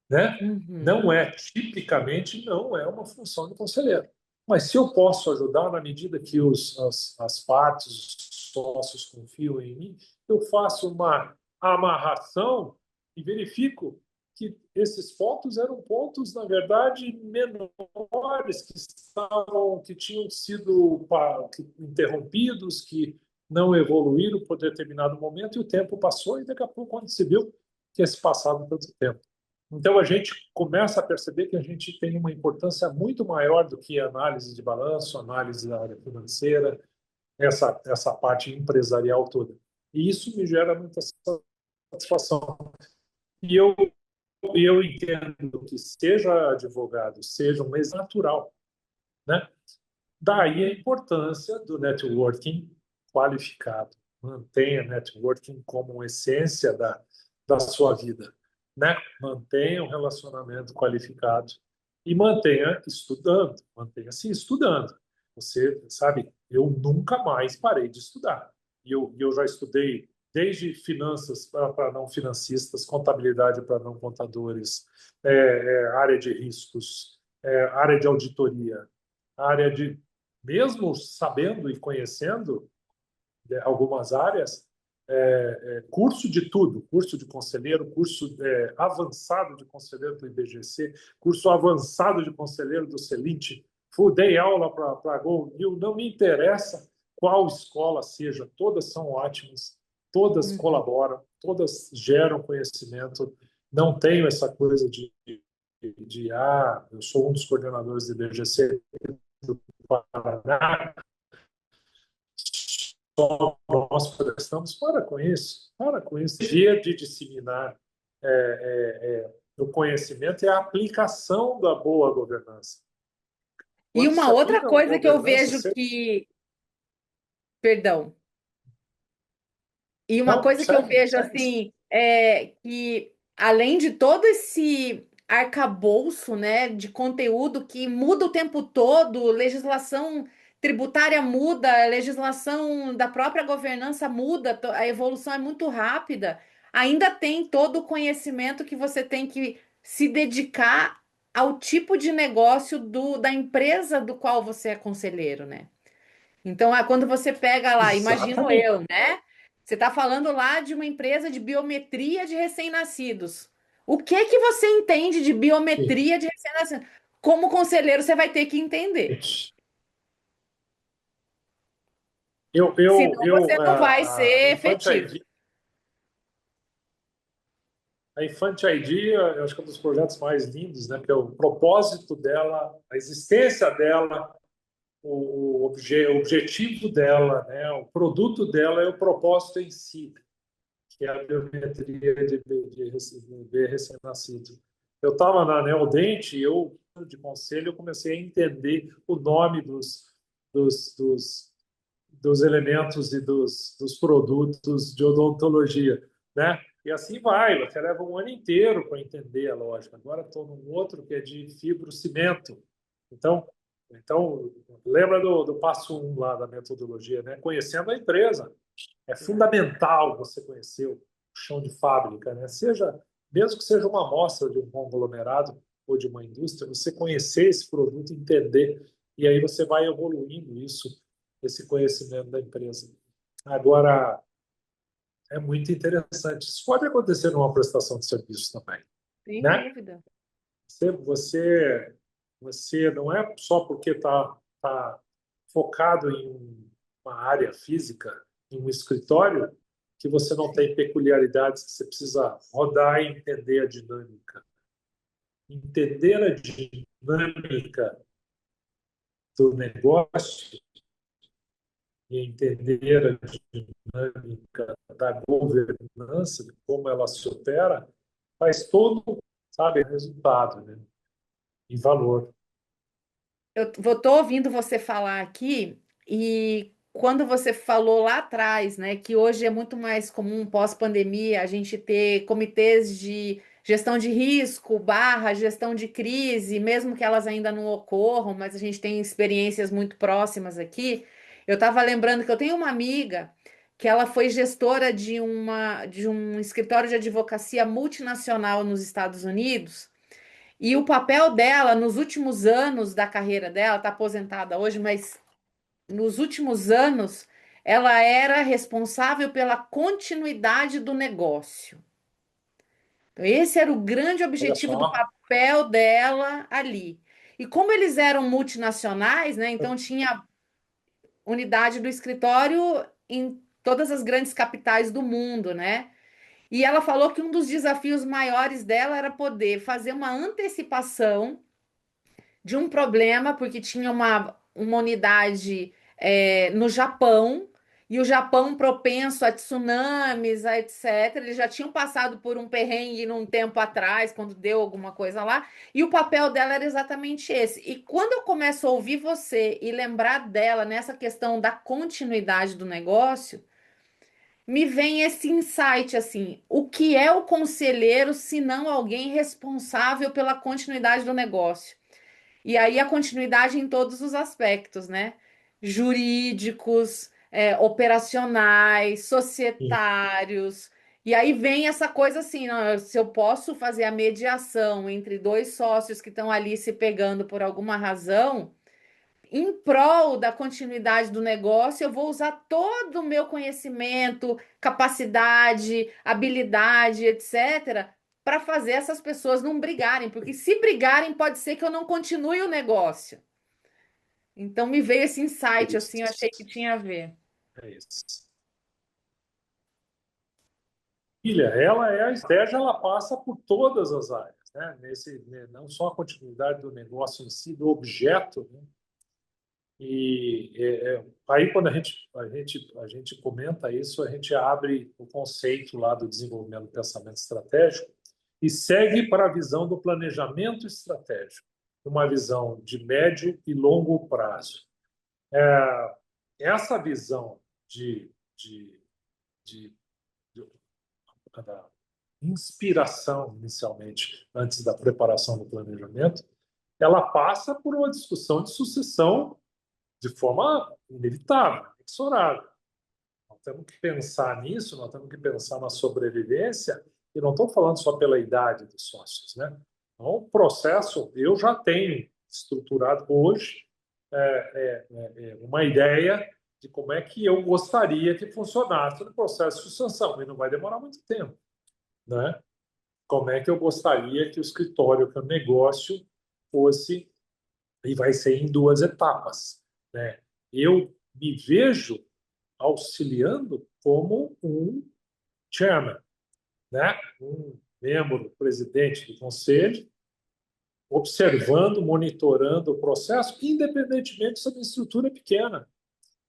Né? Uhum. Não é, tipicamente, não é uma função do conselheiro. Mas se eu posso ajudar na medida que as partes, os sócios confiam em mim, eu faço uma amarração e verifico que esses pontos eram pontos, na verdade, menores, que tinham sido interrompidos, que não evoluíram por determinado momento, e o tempo passou, e daqui a pouco, quando se viu, que esse passado tanto tempo. Então, a gente começa a perceber que a gente tem uma importância muito maior do que a análise de balanço, análise da área financeira, essa parte empresarial toda. E isso me gera muita satisfação. E eu entendo que seja advogado, seja um ex-natural, né? Daí a importância do networking qualificado. mantenha networking como essência da sua vida, né? Mantenha um relacionamento qualificado e mantenha estudando, mantenha-se estudando. Você sabe, eu nunca mais parei de estudar. E eu já estudei desde finanças para não financistas, contabilidade para não contadores, área de riscos, área de auditoria, área de, mesmo sabendo e conhecendo algumas áreas, curso de tudo, curso de conselheiro, curso avançado de conselheiro do IBGC, curso avançado de conselheiro do Celint, dei aula para a Gol, não me interessa qual escola seja, todas são ótimas, todas Uhum. colaboram, todas geram conhecimento, não tenho essa coisa eu sou um dos coordenadores do IBGC do Paraná, só nós prestamos. Para com isso. Dia de disseminar o conhecimento e a aplicação da boa governança. E Quando se uma outra aplica uma coisa que eu governança, vejo você... perdão, e uma Não, coisa que eu segue, vejo segue. assim é que além de todo esse arcabouço, né, de conteúdo que muda o tempo todo, legislação tributária muda, a legislação da própria governança muda, a evolução é muito rápida. Ainda tem todo o conhecimento que você tem que se dedicar ao tipo de negócio da empresa do qual você é conselheiro, né? Então, quando você pega lá, imagino Exatamente. eu, né? Você está falando lá de uma empresa de biometria de recém-nascidos. O que que você entende de Sim. biometria de recém-nascidos? Como conselheiro, você vai ter que entender. Senão você não vai ser A Infante efetivo. ID, a Infante ID, eu acho que é um dos projetos mais lindos, né? Porque o propósito dela, a existência dela, o objetivo dela, né? O produto dela é o propósito em si, que é a biometria de bebê recém-nascido. Eu estava na Neodente e eu, de conselho, eu comecei a entender o nome dos, dos, dos elementos e dos produtos de odontologia, né? E assim vai, você leva um ano inteiro para entender a lógica. Agora estou num outro que é de fibrocimento. Então, então lembra do passo um lá da metodologia, né? Conhecendo a empresa. É fundamental você conhecer o chão de fábrica, né? Seja, mesmo que seja uma amostra de um conglomerado ou de uma indústria, você conhecer esse produto, entender, e aí você vai evoluindo isso, esse conhecimento da empresa. Agora, é muito interessante. Isso pode acontecer numa prestação de serviço também, Sem né? dúvida. Você não é só porque tá focado em uma área física, em um escritório, que você não tem peculiaridades que você precisa rodar e entender a dinâmica. Entender a dinâmica do negócio e entender a dinâmica da governança, de como ela se opera, faz todo, sabe, resultado, né? E valor. Eu tô ouvindo você falar aqui e quando você falou lá atrás, né, que hoje é muito mais comum pós-pandemia a gente ter comitês de gestão de risco, barra gestão de crise, mesmo que elas ainda não ocorram, mas a gente tem experiências muito próximas aqui. Eu estava lembrando que eu tenho uma amiga que ela foi gestora de um escritório de advocacia multinacional nos Estados Unidos. E o papel dela nos últimos anos da carreira dela, está aposentada hoje, mas nos últimos anos ela era responsável pela continuidade do negócio. Então, esse era o grande Olha objetivo do só, papel dela ali. E como eles eram multinacionais, né? Então tinha unidade do escritório em todas as grandes capitais do mundo, né? E ela falou que um dos desafios maiores dela era poder fazer uma antecipação de um problema, porque tinha uma unidade no Japão, e o Japão propenso a tsunamis, a etc. Eles já tinham passado por um perrengue num tempo atrás, quando deu alguma coisa lá, e o papel dela era exatamente esse. E quando eu começo a ouvir você e lembrar dela nessa questão da continuidade do negócio, me vem esse insight assim: o que é o conselheiro se não alguém responsável pela continuidade do negócio? E aí a continuidade em todos os aspectos, né? Jurídicos, operacionais, E, societários. E aí vem essa coisa assim, não, se eu posso fazer a mediação entre dois sócios que estão ali se pegando por alguma razão, em prol da continuidade do negócio, eu vou usar todo o meu conhecimento, capacidade, habilidade, etc., para fazer essas pessoas não brigarem, porque se brigarem, pode ser que eu não continue o negócio. Então me veio esse é insight, assim, eu achei isso. que tinha a ver. É isso. Ilha, ela é a estratégia, ela passa por todas as áreas, né? Não só a continuidade do negócio em si, do objeto, né? Aí quando a gente comenta isso, a gente abre o conceito lá do desenvolvimento do pensamento estratégico e segue para a visão do planejamento estratégico, uma visão de médio e longo prazo. Essa visão de, de, de da inspiração, inicialmente, antes da preparação do planejamento, ela passa por uma discussão de sucessão de forma inevitável, inexorável. Nós temos que pensar nisso, nós temos que pensar na sobrevivência, e não estou falando só pela idade dos sócios, né? Então, o processo, eu já tenho estruturado hoje uma ideia de como é que eu gostaria que funcionasse o processo de sucessão, e não vai demorar muito tempo, né? Como é que eu gostaria que o escritório, que o negócio fosse, e vai ser em duas etapas, né? Eu me vejo auxiliando como um chairman, né? Um membro, presidente do conselho, observando, monitorando o processo, independentemente se a minha estrutura é pequena,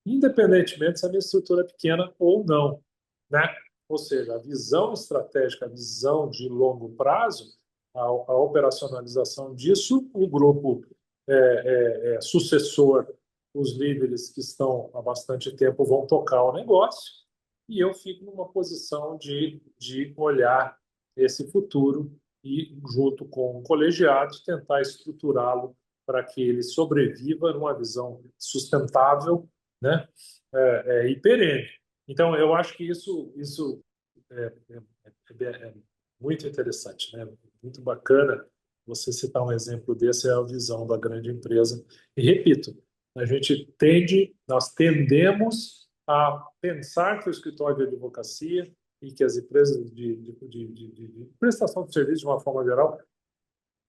independentemente se a minha estrutura é pequena ou não, né? Ou seja, a visão estratégica, a visão de longo prazo, a operacionalização disso, o grupo sucessor, os líderes que estão há bastante tempo vão tocar o negócio e eu fico numa posição de olhar esse futuro e, junto com o colegiado, tentar estruturá-lo para que ele sobreviva numa visão sustentável, né, e perene. Então, eu acho que isso é muito interessante, né? Muito bacana você citar um exemplo desse, é a visão da grande empresa. E repito, nós tendemos a pensar que o escritório de advocacia e que as empresas de prestação de serviço, de uma forma geral,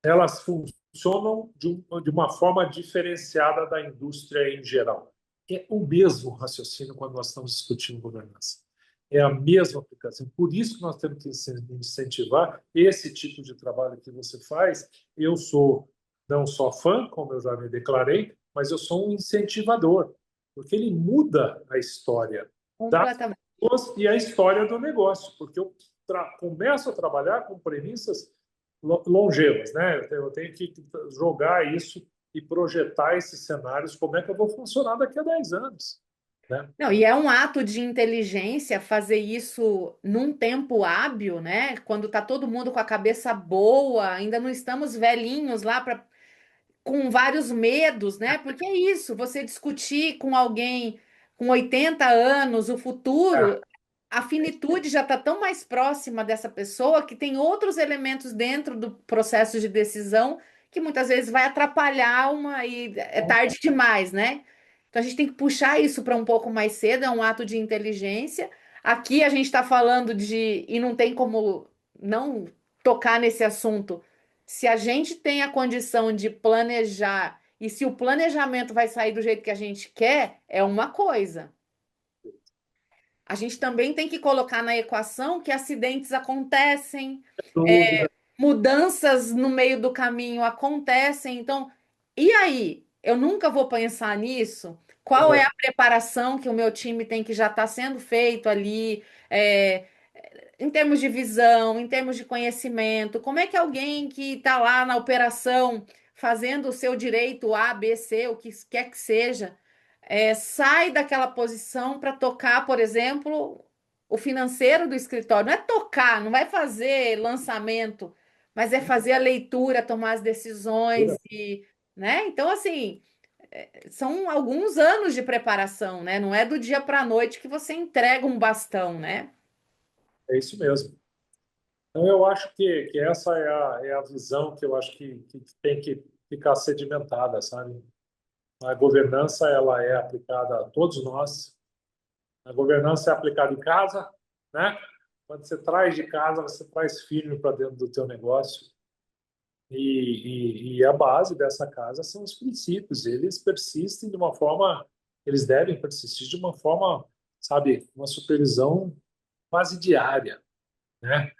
elas funcionam de uma forma diferenciada da indústria em geral. É o mesmo raciocínio quando nós estamos discutindo governança. É a mesma aplicação. Por isso que nós temos que incentivar esse tipo de trabalho que você faz. Eu sou não só fã, como eu já me declarei, mas eu sou um incentivador, porque ele muda a história das Completamente. pessoas e a história do negócio, porque eu começo a trabalhar com premissas longevas, né? Eu tenho que jogar isso e projetar esses cenários, como é que eu vou funcionar daqui a 10 anos, né? Não, e é um ato de inteligência fazer isso num tempo hábil, né? Quando tá todo mundo com a cabeça boa, ainda não estamos velhinhos lá para com vários medos, né? Porque é isso, você discutir com alguém com 80 anos o É, futuro, a finitude já está tão mais próxima dessa pessoa que tem outros elementos dentro do processo de decisão que muitas vezes vai atrapalhar uma e é tarde demais, né? Então a gente tem que puxar isso para um pouco mais cedo, é um ato de inteligência. Aqui a gente está falando de, e não tem como não tocar nesse assunto. Se a gente tem a condição de planejar e se o planejamento vai sair do jeito que a gente quer, é uma coisa. A gente também tem que colocar na equação que acidentes acontecem, dúvida. mudanças no meio do caminho acontecem. Então, e aí? Eu nunca vou pensar nisso. Qual é a preparação que o meu time tem que já estar sendo feito ali? É, em termos de visão, em termos de conhecimento, como é que alguém que está lá na operação fazendo o seu direito A, B, C, o que quer que seja, sai daquela posição para tocar, por exemplo, o financeiro do escritório. Não é tocar, não vai fazer lançamento, mas é fazer a leitura, tomar as decisões e, né? Então, assim, são alguns anos de preparação, né? Não é do dia para a noite que você entrega um bastão, né? É isso mesmo. Então, eu acho que essa é a visão que eu acho que tem que ficar sedimentada, sabe? A governança, ela é aplicada a todos nós. A governança é aplicada em casa, né? Quando você traz de casa, você traz firme para dentro do teu negócio. E a base dessa casa são os princípios. Eles persistem de uma forma, eles devem persistir de uma forma, sabe, uma supervisão quase diária, né?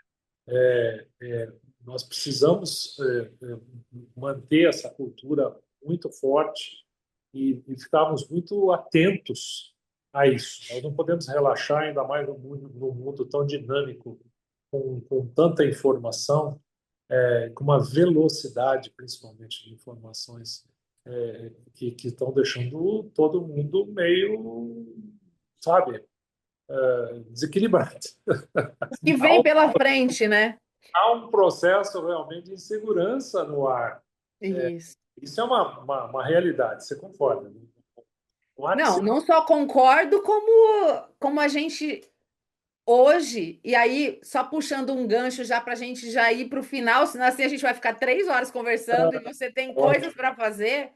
Nós precisamos manter essa cultura muito forte e ficarmos muito atentos a isso. Nós não podemos relaxar, ainda mais no mundo tão dinâmico, com tanta informação, com uma velocidade, principalmente, de informações que estão deixando todo mundo meio, sabe, desequilibrado. O que vem pela frente, né? Há um processo realmente de insegurança no ar. Isso. Isso é uma realidade, você concorda? Né? Não há que Não, se... não só concordo, como a gente hoje, e aí só puxando um gancho já para a gente já ir para o final, senão assim a gente vai ficar 3 horas conversando e você tem coisas Ótimo, para fazer,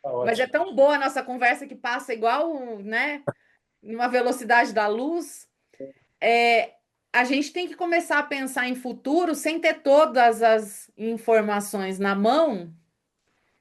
tá mas é ótimo. tão boa a nossa conversa que passa igual, né, numa velocidade da luz. É, a gente tem que começar a pensar em futuro sem ter todas as informações na mão.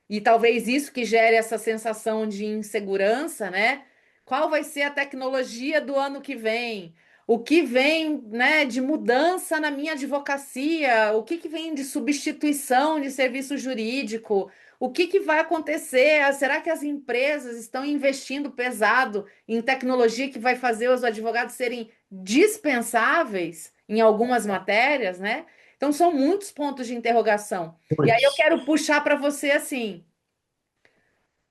E talvez isso que gere essa sensação de insegurança, né? Qual vai ser a tecnologia do ano que vem? O que vem, né, de mudança na minha advocacia? O que vem de substituição de serviço jurídico? O que vai acontecer? Será que as empresas estão investindo pesado em tecnologia que vai fazer os advogados serem dispensáveis em algumas matérias, né? Então, são muitos pontos de interrogação. E aí eu Muitos. quero puxar para você assim,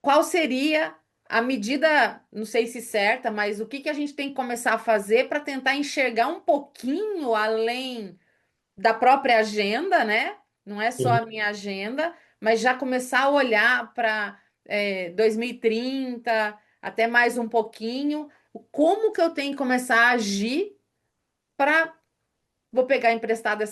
qual seria a medida, não sei se certa, mas o que a gente tem que começar a fazer para tentar enxergar um pouquinho além da própria agenda, né? Não é só Sim. a minha agenda, mas já começar a olhar para 2030, até mais um pouquinho, como que eu tenho que começar a agir para vou pegar emprestado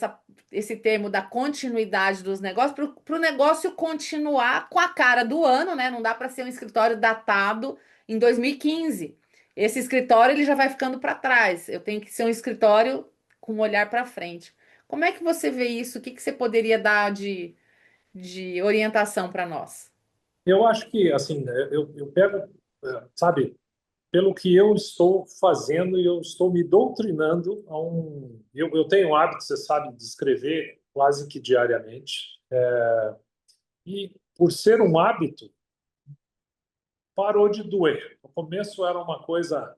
esse termo da continuidade dos negócios para o negócio continuar com a cara do ano, né? Não dá para ser um escritório datado em 2015. Esse escritório ele já vai ficando para trás. Eu tenho que ser um escritório com um olhar para frente. Como é que você vê isso? O que você poderia dar de orientação para nós? Eu acho que, assim, eu pego, sabe, pelo que eu estou fazendo e eu estou me doutrinando a um... Eu tenho o hábito, você sabe, de escrever quase que diariamente. E por ser um hábito, parou de doer. No começo era uma coisa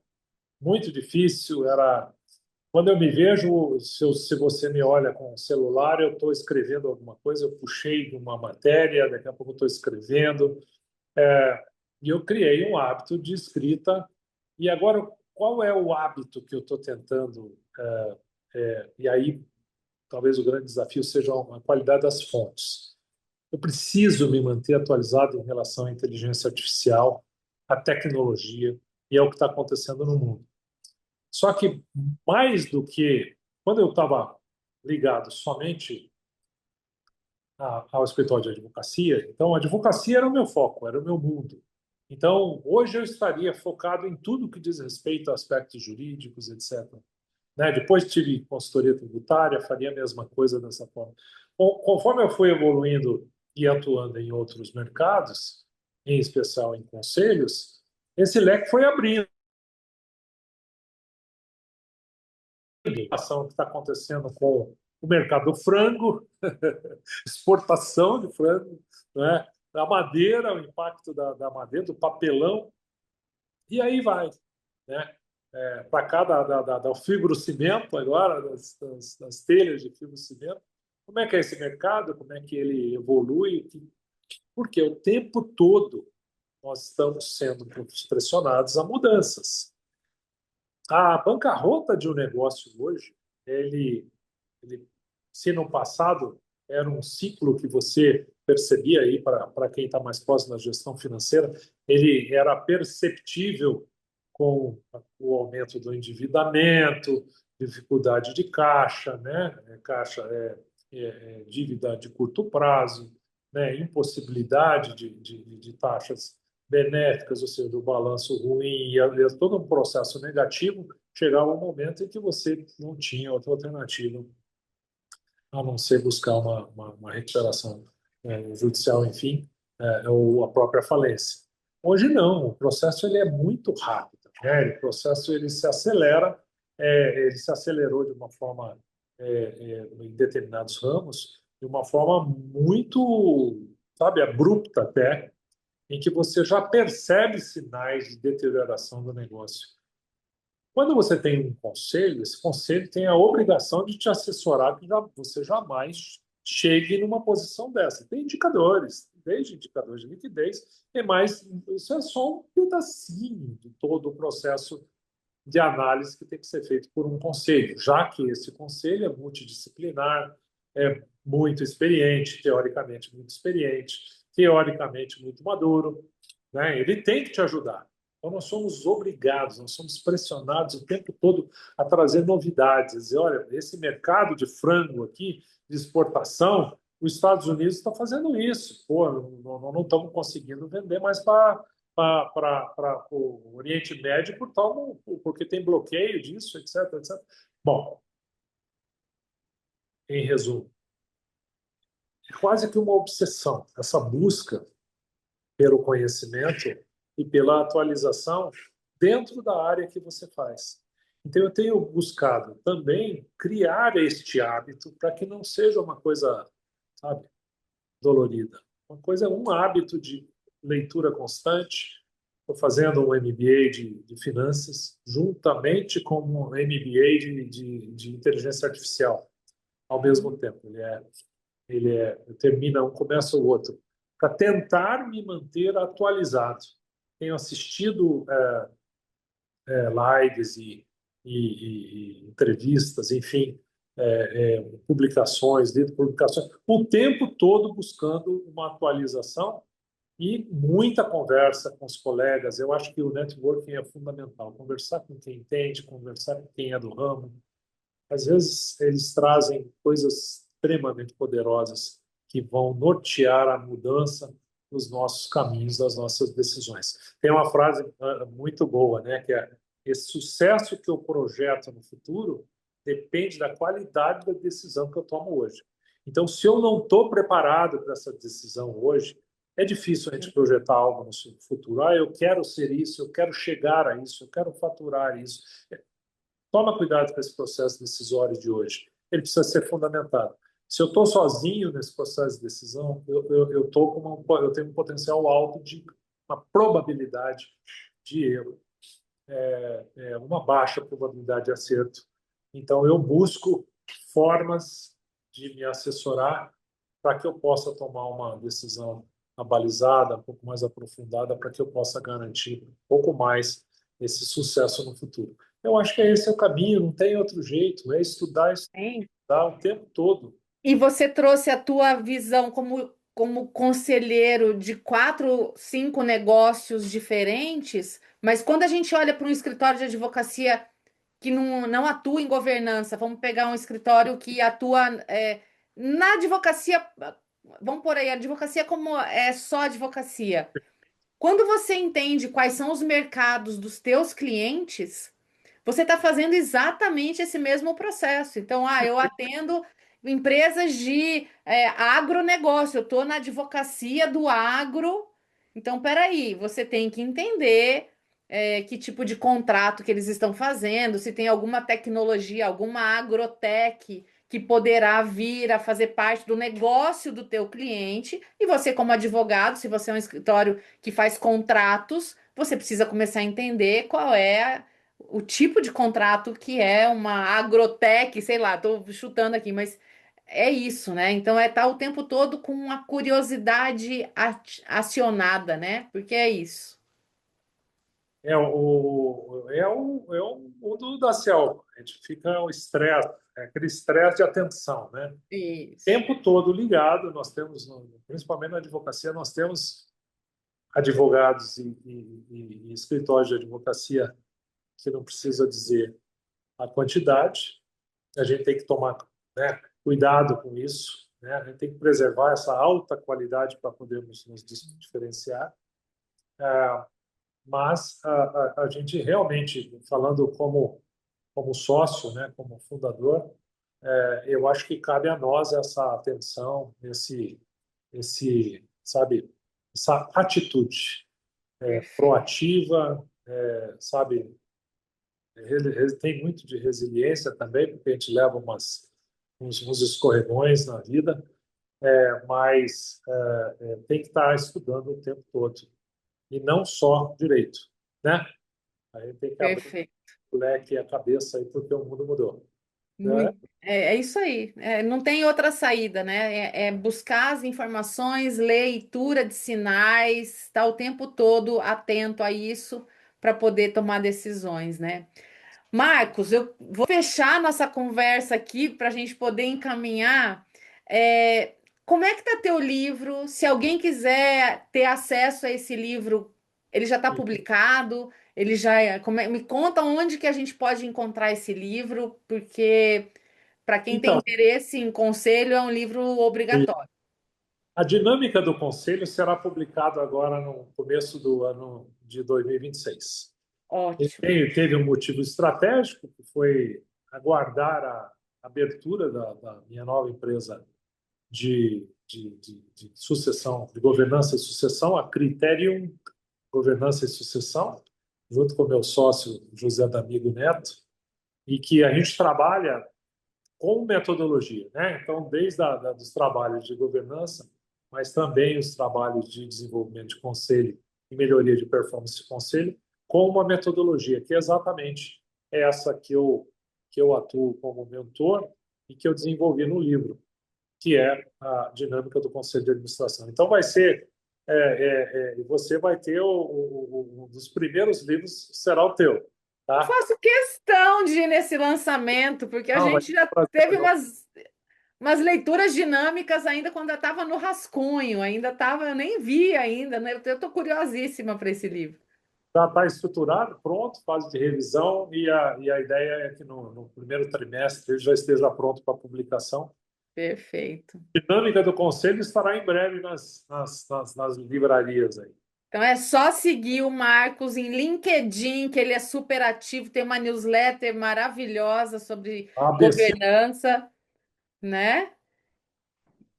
muito difícil, era... Quando eu me vejo, se você me olha com o celular, eu estou escrevendo alguma coisa, eu puxei de uma matéria, daqui a pouco eu estou escrevendo. E eu criei um hábito de escrita. E agora, qual é o hábito que eu estou tentando? E aí, talvez o grande desafio seja a qualidade das fontes. Eu preciso me manter atualizado em relação à inteligência artificial, à tecnologia, e é o que está acontecendo no mundo. Só que, mais do que quando eu estava ligado somente ao escritório de advocacia, então a advocacia era o meu foco, era o meu mundo. Então, hoje eu estaria focado em tudo que diz respeito a aspectos jurídicos, etc. Né? Depois tive consultoria tributária, faria a mesma coisa dessa forma. Conforme eu fui evoluindo e atuando em outros mercados, em especial em conselhos, esse leque foi abrindo. A ação que está acontecendo com o mercado do frango, exportação de frango, né? Da madeira, o impacto da madeira, do papelão, e aí vai. Né? Para cá da fibrocimento agora, das telhas de fibrocimento. Como é que é esse mercado? Como é que ele evolui? Porque o tempo todo nós estamos sendo pressionados a mudanças. A bancarrota de um negócio hoje, ele, se no passado era um ciclo que você percebia aí para quem está mais próximo da gestão financeira, ele era perceptível com o aumento do endividamento, dificuldade de caixa, né? Caixa dívida de curto prazo, né? Impossibilidade de taxas benéficas, ou seja, o balanço ruim, e todo um processo negativo, chegava um momento em que você não tinha outra alternativa a não ser buscar uma recuperação judicial, enfim, ou a própria falência. Hoje não, o processo ele é muito rápido, né? O processo ele se acelera, ele se acelerou de uma forma, em determinados ramos, de uma forma muito, sabe, abrupta até, em que você já percebe sinais de deterioração do negócio. Quando você tem um conselho, esse conselho tem a obrigação de te assessorar que você jamais chegue numa posição dessa. Tem indicadores, desde indicadores de liquidez, mas isso é só um pedacinho de todo o processo de análise que tem que ser feito por um conselho, já que esse conselho é multidisciplinar, é muito experiente, teoricamente muito maduro, né? Ele tem que te ajudar. Então, nós somos obrigados, nós somos pressionados o tempo todo a trazer novidades. A dizer, olha, esse mercado de frango aqui, de exportação, os Estados Unidos estão fazendo isso. Pô, não estamos conseguindo vender mais para o Oriente Médio porque tem bloqueio disso, etc, etc. Bom, em resumo, é quase que uma obsessão essa busca pelo conhecimento e pela atualização dentro da área que você faz. Então, eu tenho buscado também criar este hábito para que não seja uma coisa, sabe, dolorida. Um hábito de leitura constante. Estou fazendo um MBA de finanças, juntamente com um MBA de inteligência artificial, ao mesmo tempo. Termina um, começa o outro, para tentar me manter atualizado. Tenho assistido lives e entrevistas, enfim, publicações, lido publicações, o tempo todo buscando uma atualização e muita conversa com os colegas. Eu acho que o networking é fundamental. Conversar com quem entende, conversar com quem é do ramo. Às vezes, eles trazem coisas extremamente poderosas que vão nortear a mudança nos nossos caminhos, das nossas decisões. Tem uma frase muito boa, né, que é: esse sucesso que eu projeto no futuro depende da qualidade da decisão que eu tomo hoje. Então, se eu não estou preparado para essa decisão hoje, é difícil a gente projetar algo no futuro. Ah, eu quero ser isso, eu quero chegar a isso, eu quero faturar isso. Toma cuidado com esse processo decisório de hoje. Ele precisa ser fundamentado. Se eu estou sozinho nesse processo de decisão, eu tenho um potencial alto de uma probabilidade de erro, uma baixa probabilidade de acerto. Então, eu busco formas de me assessorar para que eu possa tomar uma decisão abalizada, um pouco mais aprofundada, para que eu possa garantir um pouco mais esse sucesso no futuro. Eu acho que esse é o caminho, não tem outro jeito, é estudar, Hein? estudar o tempo todo. E você trouxe a tua visão como conselheiro de quatro, cinco negócios diferentes, mas quando a gente olha para um escritório de advocacia que não atua em governança, vamos pegar um escritório que atua na advocacia, vamos por aí, a advocacia como é só advocacia. Quando você entende quais são os mercados dos teus clientes, você está fazendo exatamente esse mesmo processo. Então, eu atendo empresas de agronegócio, eu estou na advocacia do agro. Então, peraí, você tem que entender que tipo de contrato que eles estão fazendo, se tem alguma tecnologia, alguma agrotech que poderá vir a fazer parte do negócio do teu cliente. E você, como advogado, se você é um escritório que faz contratos, você precisa começar a entender qual é o tipo de contrato que é uma agrotech, sei lá, tô chutando aqui, mas é isso, né? Então é estar o tempo todo com a curiosidade acionada, né? Porque é isso. o do da selva. A gente fica o estresse, aquele estresse de atenção, né? O Isso. tempo todo ligado, nós temos, principalmente na advocacia, nós temos advogados e escritórios de advocacia que não precisa dizer a quantidade, a gente tem que tomar, né, cuidado com isso, né? A gente tem que preservar essa alta qualidade para podermos nos diferenciar. Mas a gente realmente, falando como sócio, né, como fundador, eu acho que cabe a nós essa atenção, sabe, essa atitude Perfeito. proativa, sabe, tem muito de resiliência também, porque a gente leva uns escorregões na vida, mas tem que estar estudando o tempo todo, e não só direito, né? A gente tem que abrir Perfeito. o leque e a cabeça aí, porque o mundo mudou, né? Muito. É isso aí. Não tem outra saída, né? É buscar as informações, leitura de sinais, estar o tempo todo atento a isso para poder tomar decisões, né? Marcos, eu vou fechar nossa conversa aqui para a gente poder encaminhar. É, como é que está teu livro? Se alguém quiser ter acesso a esse livro, ele já está publicado? Ele já me conta onde que a gente pode encontrar esse livro, porque para quem tem Então, interesse em conselho é um livro obrigatório. a dinâmica do conselho será publicado agora no começo do ano de 2026. Ótimo. Teve um motivo estratégico, que foi aguardar a abertura da minha nova empresa de sucessão, de governança e sucessão, a Criterium Governança e Sucessão, junto com meu sócio José D'Amigo Neto, e que a gente trabalha com metodologia, né? Então, desde dos trabalhos de governança, mas também os trabalhos de desenvolvimento de conselho e melhoria de performance de conselho, com uma metodologia que é exatamente essa que eu atuo como mentor e que eu desenvolvi no livro, que é a dinâmica do conselho de administração. Então, vai ser você vai ter um dos primeiros livros será o teu, Eu tá? faço questão de ir nesse lançamento, porque a Não, vai gente ser já um prazer teve enorme. umas leituras dinâmicas ainda quando eu estava no rascunho, ainda estava, eu nem vi ainda, né? Eu estou curiosíssima para esse livro. Já está estruturado, pronto, fase de revisão, e a ideia é que no primeiro trimestre ele já esteja pronto para publicação. Perfeito. A dinâmica do conselho estará em breve nas livrarias aí. Então é só seguir o Marcos em LinkedIn, que ele é super ativo, tem uma newsletter maravilhosa sobre ABC, governança, né?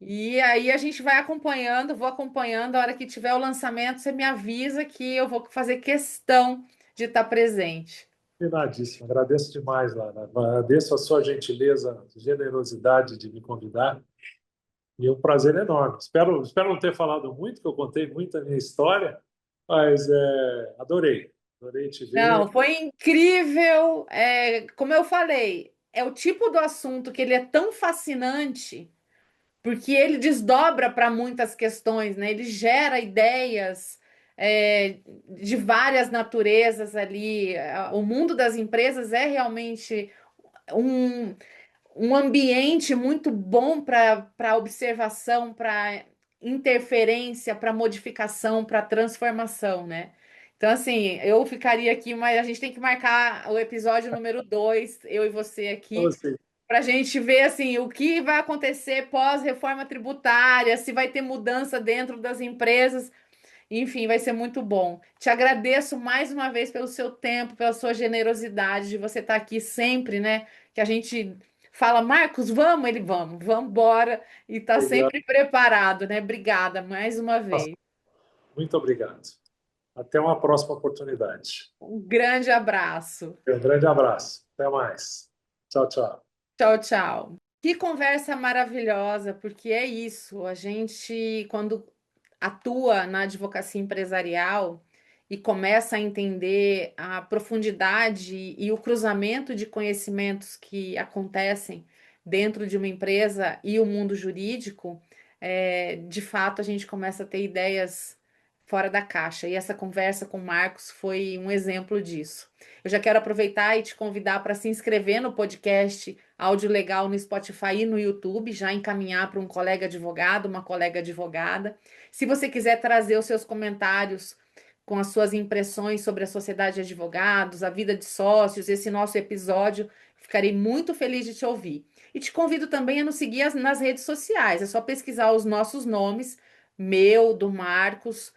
E aí a gente vai acompanhando, vou acompanhando, a hora que tiver o lançamento, você me avisa que eu vou fazer questão de estar presente. combinadíssimo. Agradeço demais, Lara. Agradeço a sua gentileza, generosidade de me convidar. E é um prazer enorme. Espero não ter falado muito, que eu contei muito a minha história, mas adorei. Adorei te ver. Não, foi incrível. Como eu falei, é o tipo do assunto que ele é tão fascinante, porque ele desdobra para muitas questões, né? Ele gera ideias, de várias naturezas ali. O mundo das empresas é realmente um, um ambiente muito bom para observação, para interferência, para modificação, para transformação, né? Então, assim, eu ficaria aqui, mas a gente tem que marcar o episódio número 2, eu e você Para aqui, você. para a gente ver assim o que vai acontecer pós-reforma tributária, se vai ter mudança dentro das empresas. Enfim, vai ser muito bom. Te agradeço mais uma vez pelo seu tempo, pela sua generosidade de você estar aqui sempre, né? Que a gente fala, Marcos, vamos, ele vamos embora e tá Obrigado. sempre preparado, né? Obrigada mais uma vez. Muito obrigado. Até uma próxima oportunidade. Um grande abraço. Um grande abraço. Até mais. Tchau, tchau. Tchau, tchau. Que conversa maravilhosa, porque é isso, a gente, quando atua na advocacia empresarial e começa a entender a profundidade e o cruzamento de conhecimentos que acontecem dentro de uma empresa e o mundo jurídico, de fato a gente começa a ter ideias fora da caixa. E essa conversa com o Marcos foi um exemplo disso. Eu já quero aproveitar e te convidar para se inscrever no podcast Áudio Legal no Spotify e no YouTube, já encaminhar para um colega advogado, uma colega advogada. Se você quiser trazer os seus comentários com as suas impressões sobre a sociedade de advogados, a vida de sócios, esse nosso episódio, ficarei muito feliz de te ouvir. E te convido também a nos seguir nas redes sociais. É só pesquisar os nossos nomes, meu, do Marcos,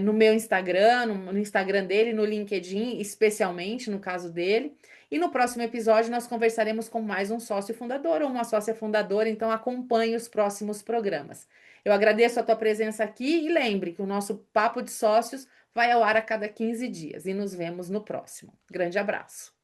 no meu Instagram, no Instagram dele, no LinkedIn, especialmente no caso dele. E no próximo episódio nós conversaremos com mais um sócio fundador ou uma sócia fundadora, então acompanhe os próximos programas. Eu agradeço a tua presença aqui e lembre que o nosso Papo de Sócios vai ao ar a cada 15 dias e nos vemos no próximo. Grande abraço.